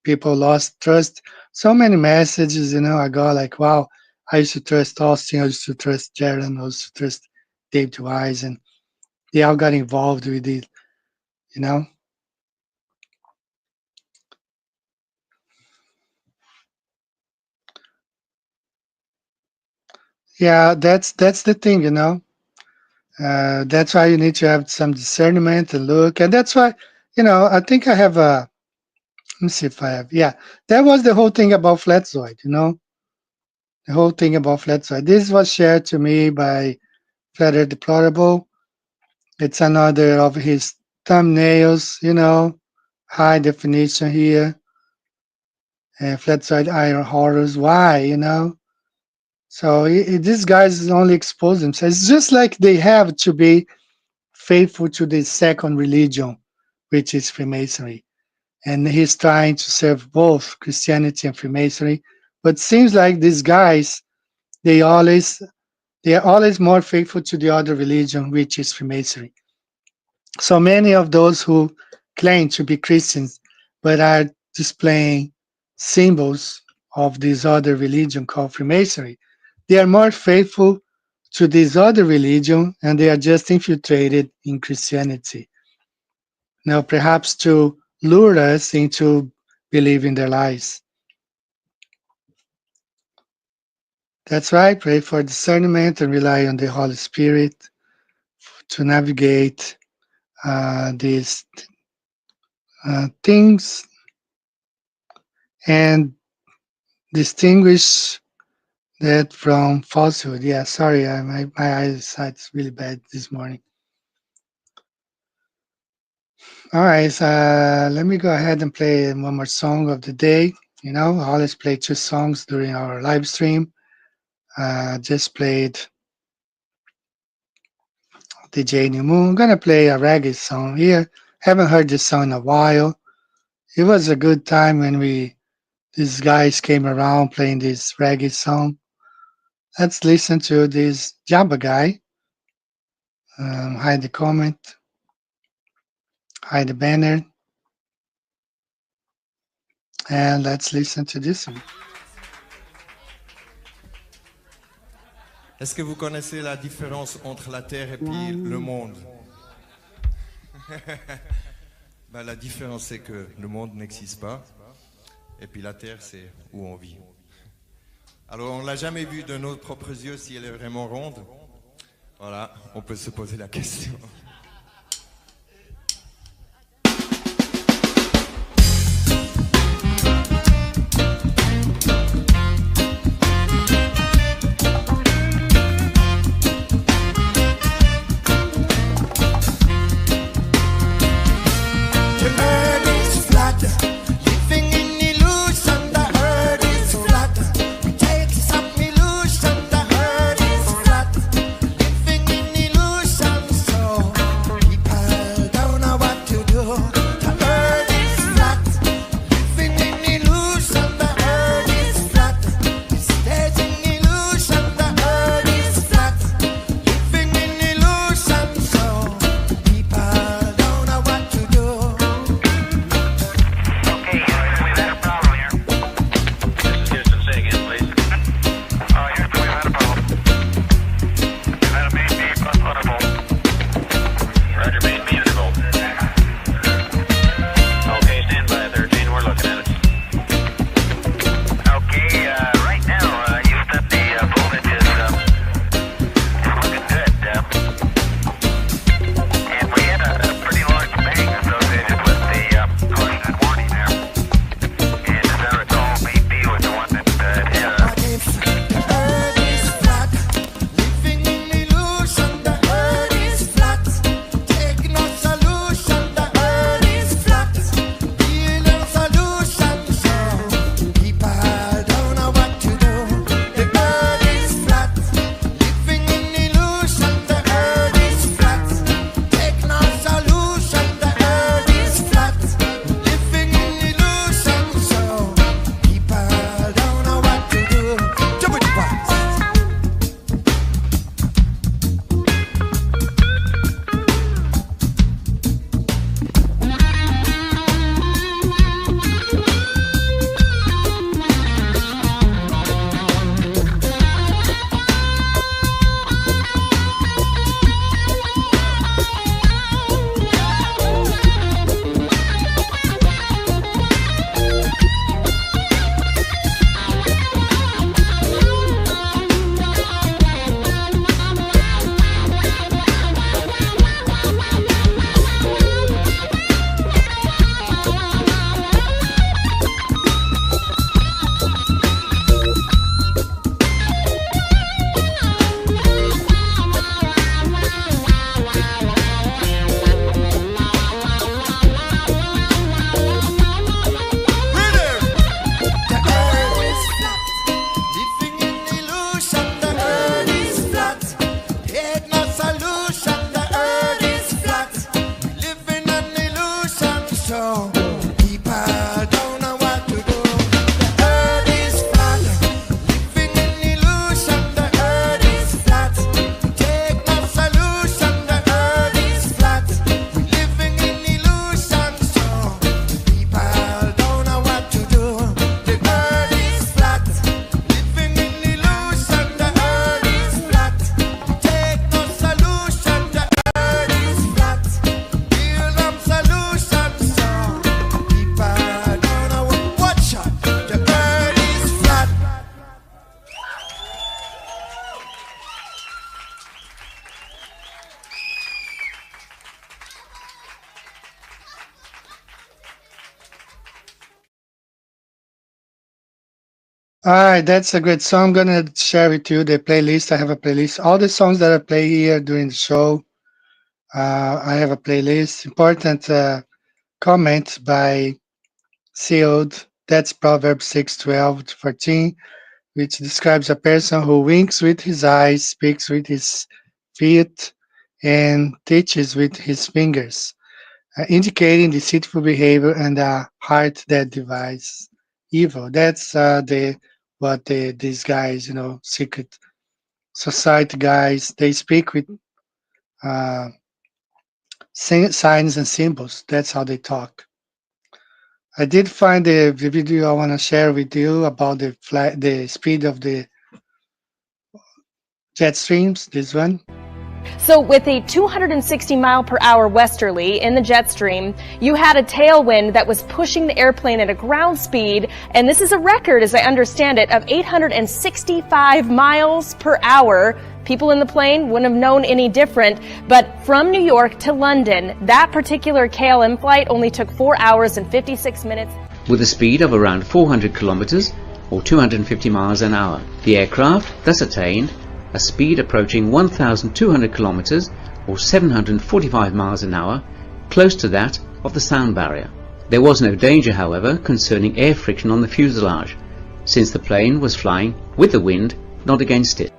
People lost trust. So many messages, you know. I got like, wow, I used to trust Austin, I used to trust Jared, I used to trust Dave Wise, and they all got involved with it, you know. Yeah, that's the thing, you know. That's why you need to have some discernment and look, and that's why, you know, I think I have a. Let me see if I have. Yeah, that was the whole thing about Flatzoid, you know, the whole thing about Flatzoid. This was shared to me by Flatter Deplorable. It's another of his thumbnails, you know, high definition here. Flatzoid Iron Horrors. Why, you know? So these guys only expose themselves. It's just like they have to be faithful to the second religion, which is Freemasonry. And he's trying to serve both Christianity and Freemasonry. But seems like these guys, they are always more faithful to the other religion, which is Freemasonry. So many of those who claim to be Christians but are displaying symbols of this other religion called Freemasonry, they are more faithful to this other religion, and they are just infiltrated in Christianity. Now, perhaps to lure us into believing their lies. That's right. Pray for discernment and rely on the Holy Spirit to navigate these things and distinguish that from falsehood. Yeah, sorry, my eyesight's really bad this morning. All right, let me go ahead and play one more song of the day. You know, I always play 2 songs during our live stream. Just played DJ New Moon. I'm gonna play a reggae song here. Haven't heard this song in a while. It was a good time when these guys came around playing this reggae song. Let's listen to this Jabba guy. Hide the comment, hide the banner, and let's listen to this one. Est-ce que vous connaissez la différence entre la Terre et puis le monde? Ben, la différence, c'est que le monde n'existe pas, et puis la Terre, c'est où on vit. Alors, on ne l'a jamais vu de nos propres yeux si elle est vraiment ronde. Voilà, on peut se poser la question. All right, that's a great song. I'm gonna share with you the playlist. I have a playlist. All the songs that I play here during the show, I have a playlist. Important comment by Sealed. That's Proverbs 6:12-14, which describes a person who winks with his eyes, speaks with his feet, and teaches with his fingers, indicating deceitful behavior and a heart that devises evil. That's these guys, secret society guys, they speak with uh, signs and symbols. That's how they talk. I did find the video I want to share with you about the speed of the jet streams. This one. So with a 260 mile per hour westerly in the jet stream, you had a tailwind that was pushing the airplane at a ground speed, and this is a record, as I understand it, of 865 miles per hour. People in the plane wouldn't have known any different, but from New York to London, that particular KLM flight only took 4 hours and 56 minutes. With a speed of around 400 kilometers or 250 miles an hour, the aircraft thus attained a speed approaching 1,200 kilometers or 745 miles an hour, close to that of the sound barrier. There was no danger, however, concerning air friction on the fuselage, since the plane was flying with the wind, not against it.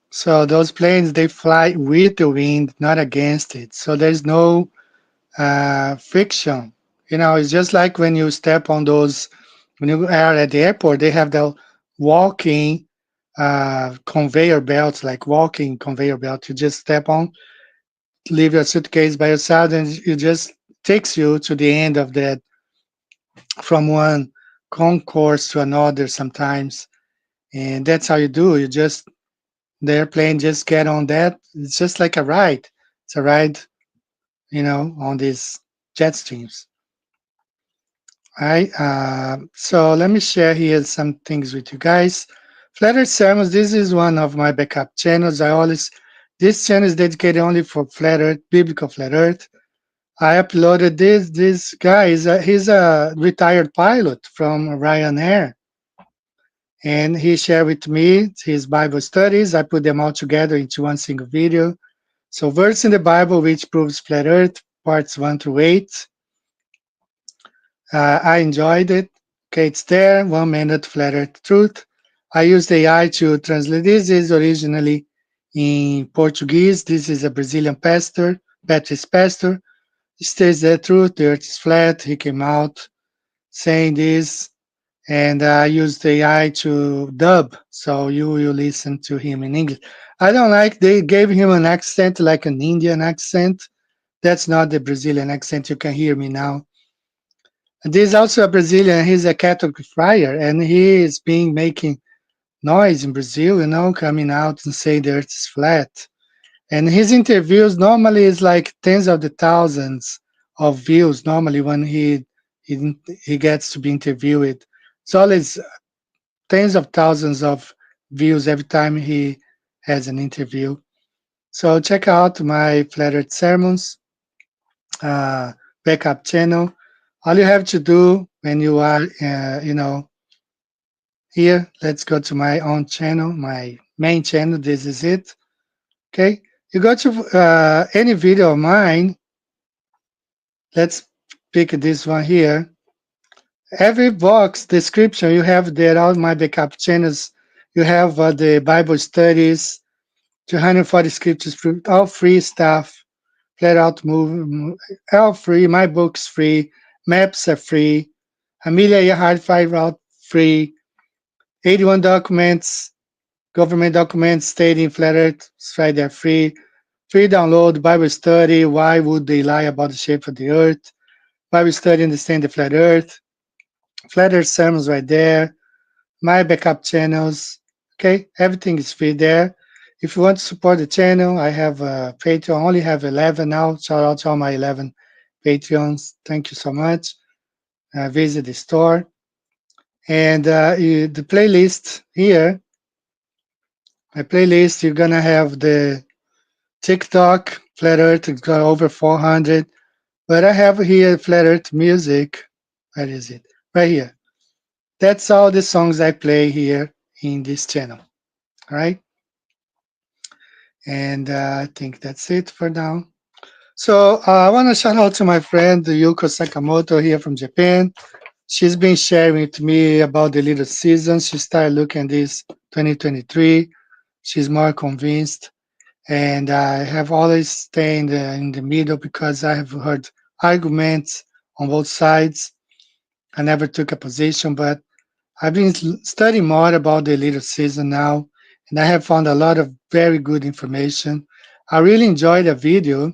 So those planes, they fly with the wind, not against it. So there's no friction. It's just like when you step on those, when you are at the airport, they have the walking conveyor belts, like walking conveyor belt. You just step on, leave your suitcase by your side, and it just takes you to the end of that, from one concourse to another sometimes. And that's how you do. The airplane just get on that. It's just like a ride. It's a ride, on these jet streams. All right. So let me share here some things with you guys. Flat Earth Sermons, this is one of my backup channels. This channel is dedicated only for Flat Earth, biblical Flat Earth. I uploaded this guy, he's a retired pilot from Ryanair. And he shared with me his Bible studies. I put them all together into one single video. So verse in the Bible which proves Flat Earth, parts 1 through 8. I enjoyed it. Okay, it's there. 1 minute Flat Earth truth. I used AI to translate. This is originally in Portuguese. This is a Brazilian Baptist pastor. He states the truth. The earth is flat. He came out saying this. And I used AI to dub, so you will listen to him in English. I don't like, they gave him an accent, like an Indian accent. That's not the Brazilian accent. You can hear me now. And this is also a Brazilian. He's a Catholic friar, and he is making noise in Brazil, coming out and saying the earth is flat. And his interviews normally is like tens of the thousands of views, normally when he gets to be interviewed. It's always tens of thousands of views every time he has an interview. So check out my Flat Earth Sermons backup channel. All you have to do when you are, here, let's go to my own channel, my main channel. This is it. Okay, you go to any video of mine. Let's pick this one here. Every box description you have there, all my backup channels. You have the Bible studies, 240 scriptures, all free stuff, flat out move, all free. My books free, maps are free, Amelia Earhart 5 route free, 81 documents, government documents stating flat earth, right there free. Free download, Bible study, why would they lie about the shape of the earth? Bible study, understand the flat earth. Flat Earth Sermons right there, my backup channels. Okay, everything is free there. If you want to support the channel, I have a Patreon. I only have 11 now. Shout out to all my 11 Patreons. Thank you so much. Visit the store. And the playlist here, my playlist, you're going to have the TikTok, Flat Earth, it's got over 400. But I have here Flat Earth music. Where is it? right here. That's all the songs I play here in this channel. All right. And I think that's it for now. So I want to shout out to my friend Yuko Sakamoto here from Japan. She's been sharing with me about the little season. She started looking at this 2023. She's more convinced. And I have always stayed in the middle because I have heard arguments on both sides. I never took a position, but I've been studying more about the little season now, and I have found a lot of very good information. I really enjoyed the video.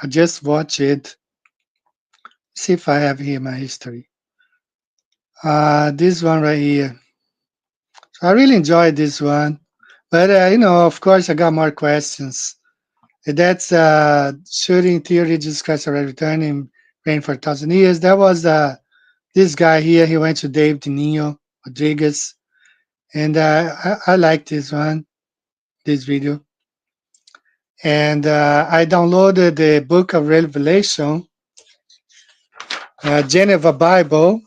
I just watched it. See if I have here my history. This one right here. So I really enjoyed this one, but of course, I got more questions. That's shooting theory. Jesus Christ already returned and reigned for 1,000 years. That was this guy here. He went to Dave Nino Rodriguez, and I like this one, this video. And I downloaded the Book of Revelation, Geneva Bible.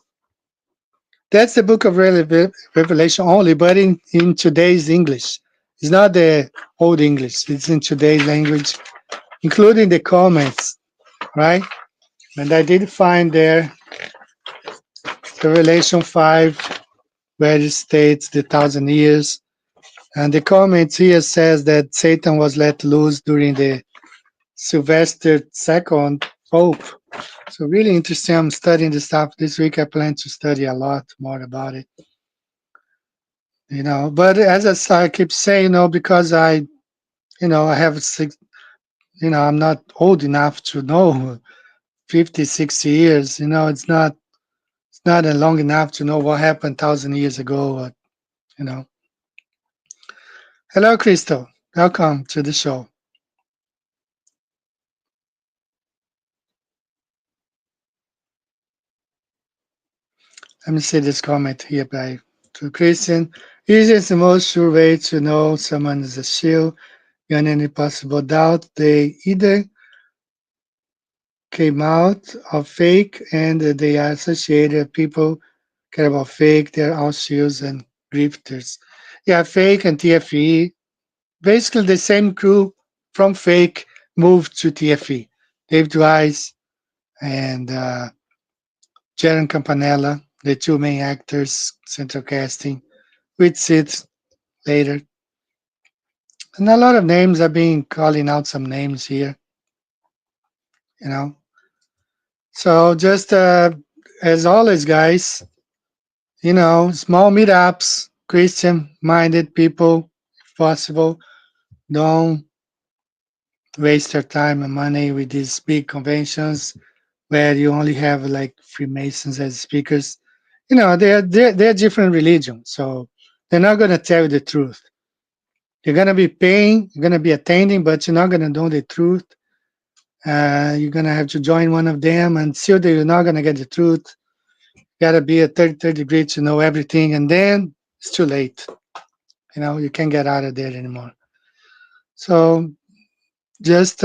That's the Book of Revelation only, but in today's English. It's not the old English. It's in today's language, including the comments, right? And I did find there Revelation 5, where it states the 1,000 years. And the comments here says that Satan was let loose during the Sylvester II Pope. So really interesting. I'm studying this stuff this week. I plan to study a lot more about it. But as I keep saying, because I have I'm not old enough to know 50, 60 years. It's not long enough to know what happened 1,000 years ago. Hello, Crystal. Welcome to the show. Let me see this comment here to Christian. Is it the most sure way to know someone is a shield? Beyond any possible doubt, they either came out of fake and they are associated people care about fake. They're all shields and grifters. Yeah, fake and TFE. Basically, the same crew from fake moved to TFE. Dave Dwys and Jaron Campanella, the two main actors, central casting, with Sid later. And a lot of names are being calling out some names here. So just as always, guys, small meetups, Christian-minded people, if possible, don't waste your time and money with these big conventions where you only have like Freemasons as speakers. They're different religions, so they're not going to tell you the truth. You're going to be paying, you're going to be attending, but you're not going to know the truth. You're going to have to join one of them, and still you're not going to get the truth. You got to be a third degree to know everything, and then it's too late. You can't get out of there anymore. So just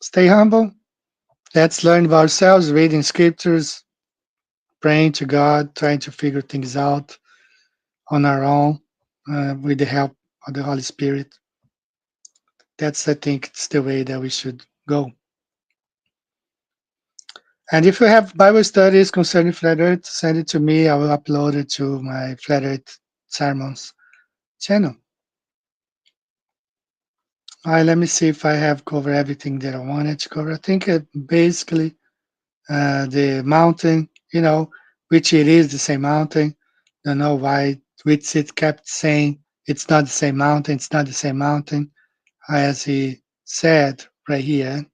stay humble. Let's learn about ourselves, reading scriptures, praying to God, trying to figure things out on our own with the help of the Holy Spirit. That's, I think, it's the way that we should go. And if you have Bible studies concerning Flat Earth, send it to me. I will upload it to my Flat Earth Sermons channel. All right, let me see if I have covered everything that I wanted to cover. I think basically the mountain, which it is the same mountain. Don't know why Whitsitt kept saying it's not the same mountain, it's not the same mountain, as he said right here.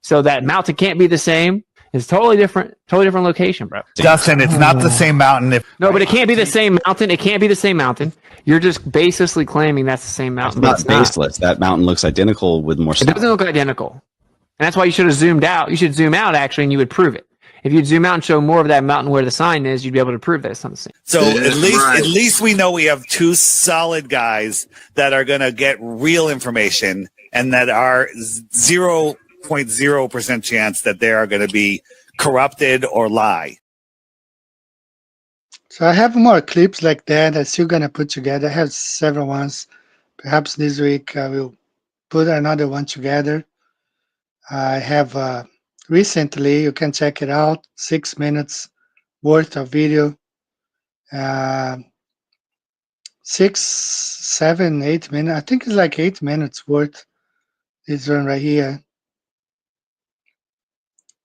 So that mountain can't be the same. It's totally different location, bro. Justin, it's not the same mountain. But it can't be the same mountain. It can't be the same mountain. You're just baselessly claiming that's the same mountain. It's not baseless. That mountain looks identical with more It stuff. doesn't look identical. And that's why you should have zoomed out. You should zoom out, actually, and you would prove it. If you'd zoom out and show more of that mountain where the sign is, you'd be able to prove that it's not the same. So at least we know we have two solid guys that are going to get real information, and that are 0.0% chance that they are going to be corrupted or lie. So I have more clips like that I'm still gonna put together. I have several ones. Perhaps this week I will put another one together. I have recently, you can check it out, 6 minutes worth of video. 6, 7, 8 minutes. I think it's like 8 minutes worth. This one right here.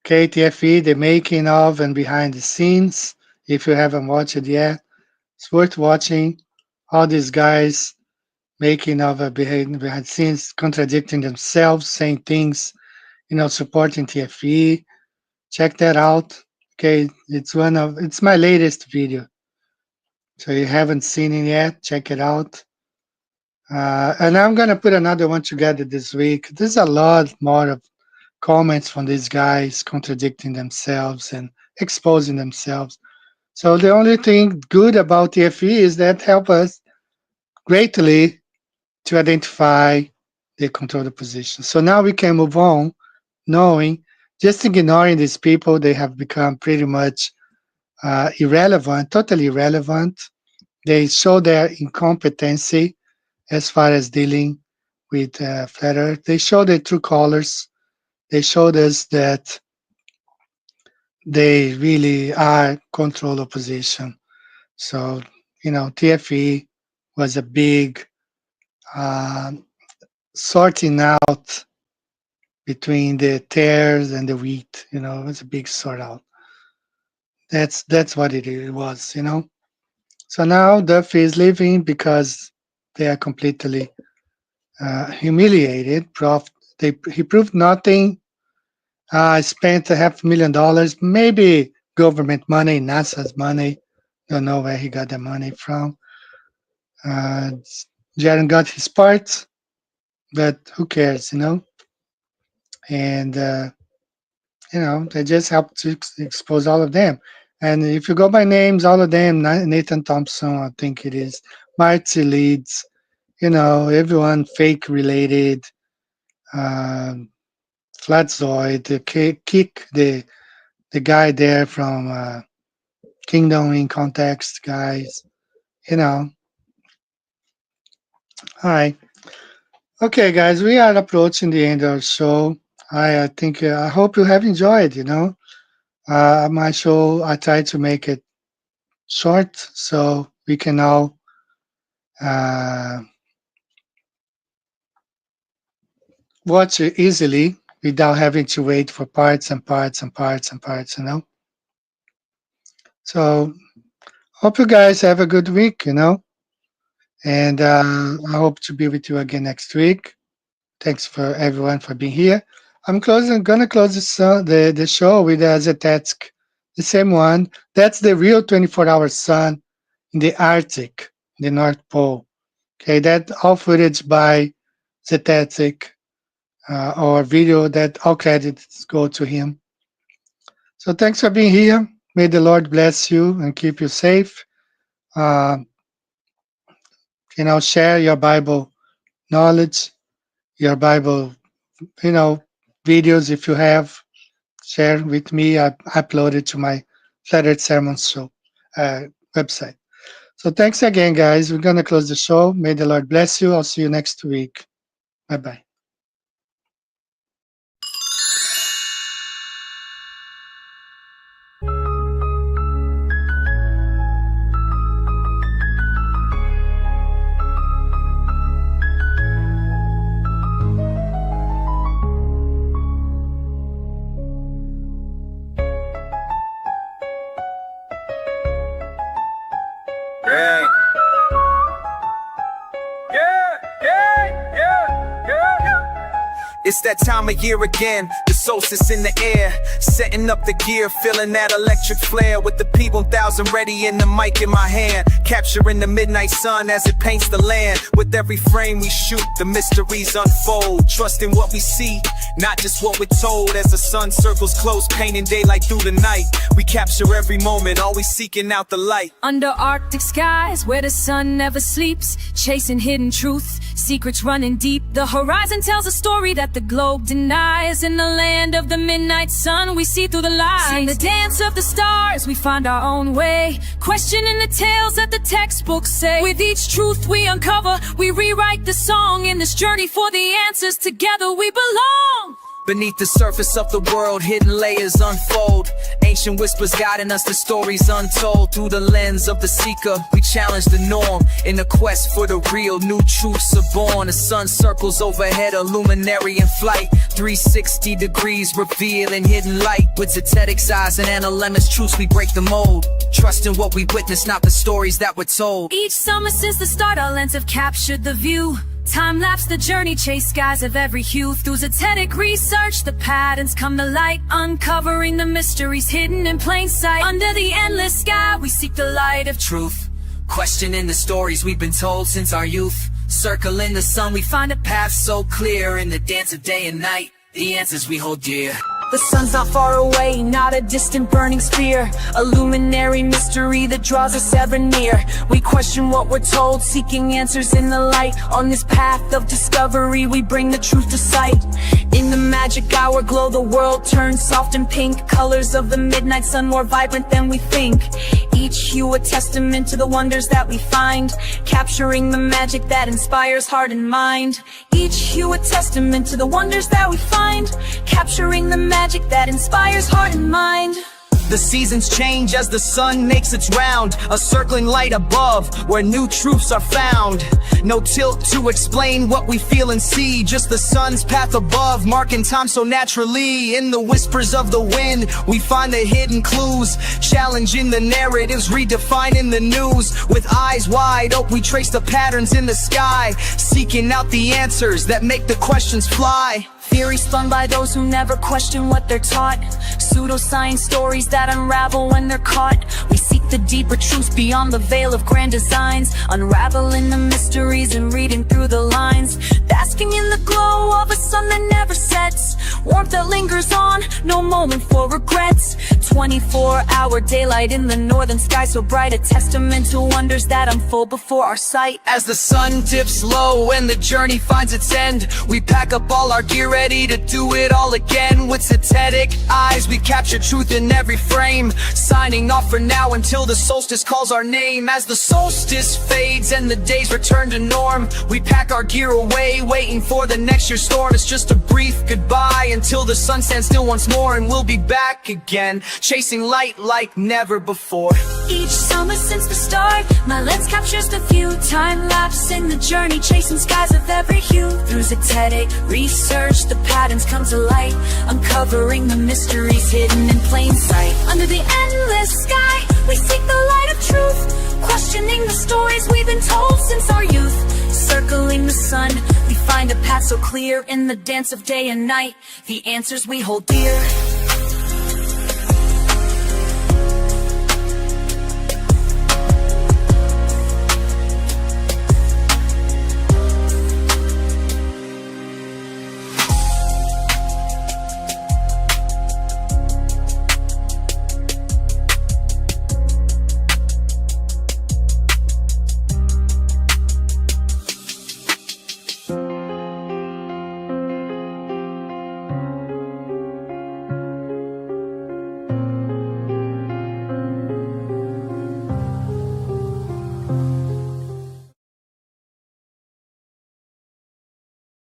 TFE, the making of and behind the scenes. If you haven't watched it yet, it's worth watching. All these guys making of behind the scenes, contradicting themselves, saying things, supporting TFE. Check that out. Okay, it's my latest video. So you haven't seen it yet, check it out. And I'm gonna put another one together this week. There's a lot more of comments from these guys contradicting themselves and exposing themselves. So the only thing good about TFE is that help us greatly to identify the controller position. So now we can move on knowing, just ignoring these people, they have become pretty much irrelevant, totally irrelevant. They show their incompetency as far as dealing with flat Earth. They show their true colors. They showed us that they really are control opposition. So, TFE was a big sorting out between the tares and the wheat. It was a big sort out. That's what it was. So now Duffy is leaving because they are completely humiliated. He proved nothing. Spent $500,000, maybe government money, NASA's money. Don't know where he got the money from. Jaron got his parts, but who cares, And, they just helped to expose all of them. And if you go by names, all of them, Nathan Thompson, I think it is, Marty Leeds, everyone fake related, Flatzoid, the Kick, the guy there from Kingdom in Context, guys, Hi. Okay, guys, we are approaching the end of the show. I think, I hope you have enjoyed, my show. I try to make it short so we can all watch it easily without having to wait for parts and parts and parts and parts, So hope you guys have a good week, and I hope to be with you again next week. Thanks for everyone for being here. I'm gonna close the show with Zetetsk, the same one. That's the real 24-hour sun in the Arctic, the North Pole. Okay, that all footage by Zetetsk, or video that all credits go to him. So thanks for being here. May the Lord bless you and keep you safe. Share your Bible knowledge, your Bible, videos if you have. Share with me. I upload it to my Flat Earth Sermons show website. So thanks again, guys. We're going to close the show. May the Lord bless you. I'll see you next week. Bye-bye. It's that time of year again, the solstice in the air, setting up the gear, feeling that electric flare, with the P1000 ready and the mic in my hand, capturing the midnight sun as it paints the land. With every frame we shoot, the mysteries unfold, trusting what we see, not just what we're told. As the sun circles close, painting daylight through the night, we capture every moment, always seeking out the light. Under Arctic skies, where the sun never sleeps, chasing hidden truth, secrets running deep. The horizon tells a story that the globe denies. In the land of the midnight sun, we see through the lies. In the dance of the stars, we find our own way, questioning the tales that the textbooks say. With each truth we uncover, we rewrite the song. In this journey for the answers, together we belong. Beneath the surface of the world, hidden layers unfold. Ancient whispers guiding us to stories untold. Through the lens of the seeker, we challenge the norm. In the quest for the real, new truths are born. The sun circles overhead, a luminary in flight. 360 degrees, revealing hidden light. With Zetetic's eyes and Analemma's truths, we break the mold. Trusting what we witness, not the stories that we're told. Each summer since the start, our lens have captured the view. Time-lapse the journey, chase skies of every hue. Through Zetetic research, the patterns come to light, uncovering the mysteries hidden in plain sight. Under the endless sky, we seek the light of truth, questioning the stories we've been told since our youth. Circling the sun, we find a path so clear. In the dance of day and night, the answers we hold dear. The sun's not far away, not a distant burning sphere. A luminary mystery that draws us ever near. We question what we're told, seeking answers in the light. On this path of discovery, we bring the truth to sight. In the magic hour glow, the world turns soft and pink. Colors of the midnight sun more vibrant than we think. Each hue a testament to the wonders that we find, capturing the magic that inspires heart and mind. Each hue a testament to the wonders that we find, capturing the magic that inspires heart and mind. The seasons change as the sun makes its round, a circling light above where new truths are found. No tilt to explain what we feel and see, just the sun's path above, marking time so naturally. In the whispers of the wind, we find the hidden clues, challenging the narratives, redefining the news. With eyes wide open, we trace the patterns in the sky, seeking out the answers that make the questions fly. Theories spun by those who never question what they're taught. Pseudoscience stories that unravel when they're caught. We seek the deeper truths beyond the veil of grand designs, unraveling the mysteries and reading through the lines. Basking in the glow of a sun that never sets, warmth that lingers on, no moment for regrets. 24-hour daylight in the northern sky, so bright, a testament to wonders that unfold before our sight. As the sun dips low and the journey finds its end, we pack up all our gear, ready to do it all again. With Zetetic eyes, we capture truth in every frame, signing off for now until the solstice calls our name. As the solstice fades and the days return to norm, we pack our gear away, waiting for the next year's storm. It's just a brief goodbye until the sun stands still once more, and we'll be back again, chasing light like never before. Each summer since the start, my lens captures the view. Time-lapse in the journey, chasing skies of every hue. Through Zetetic research, the patterns come to light, uncovering the mysteries hidden in plain sight. Under the endless sky, we seek the light of truth, questioning the stories we've been told since our youth. Circling the sun, we find a path so clear. In the dance of day and night, the answers we hold dear.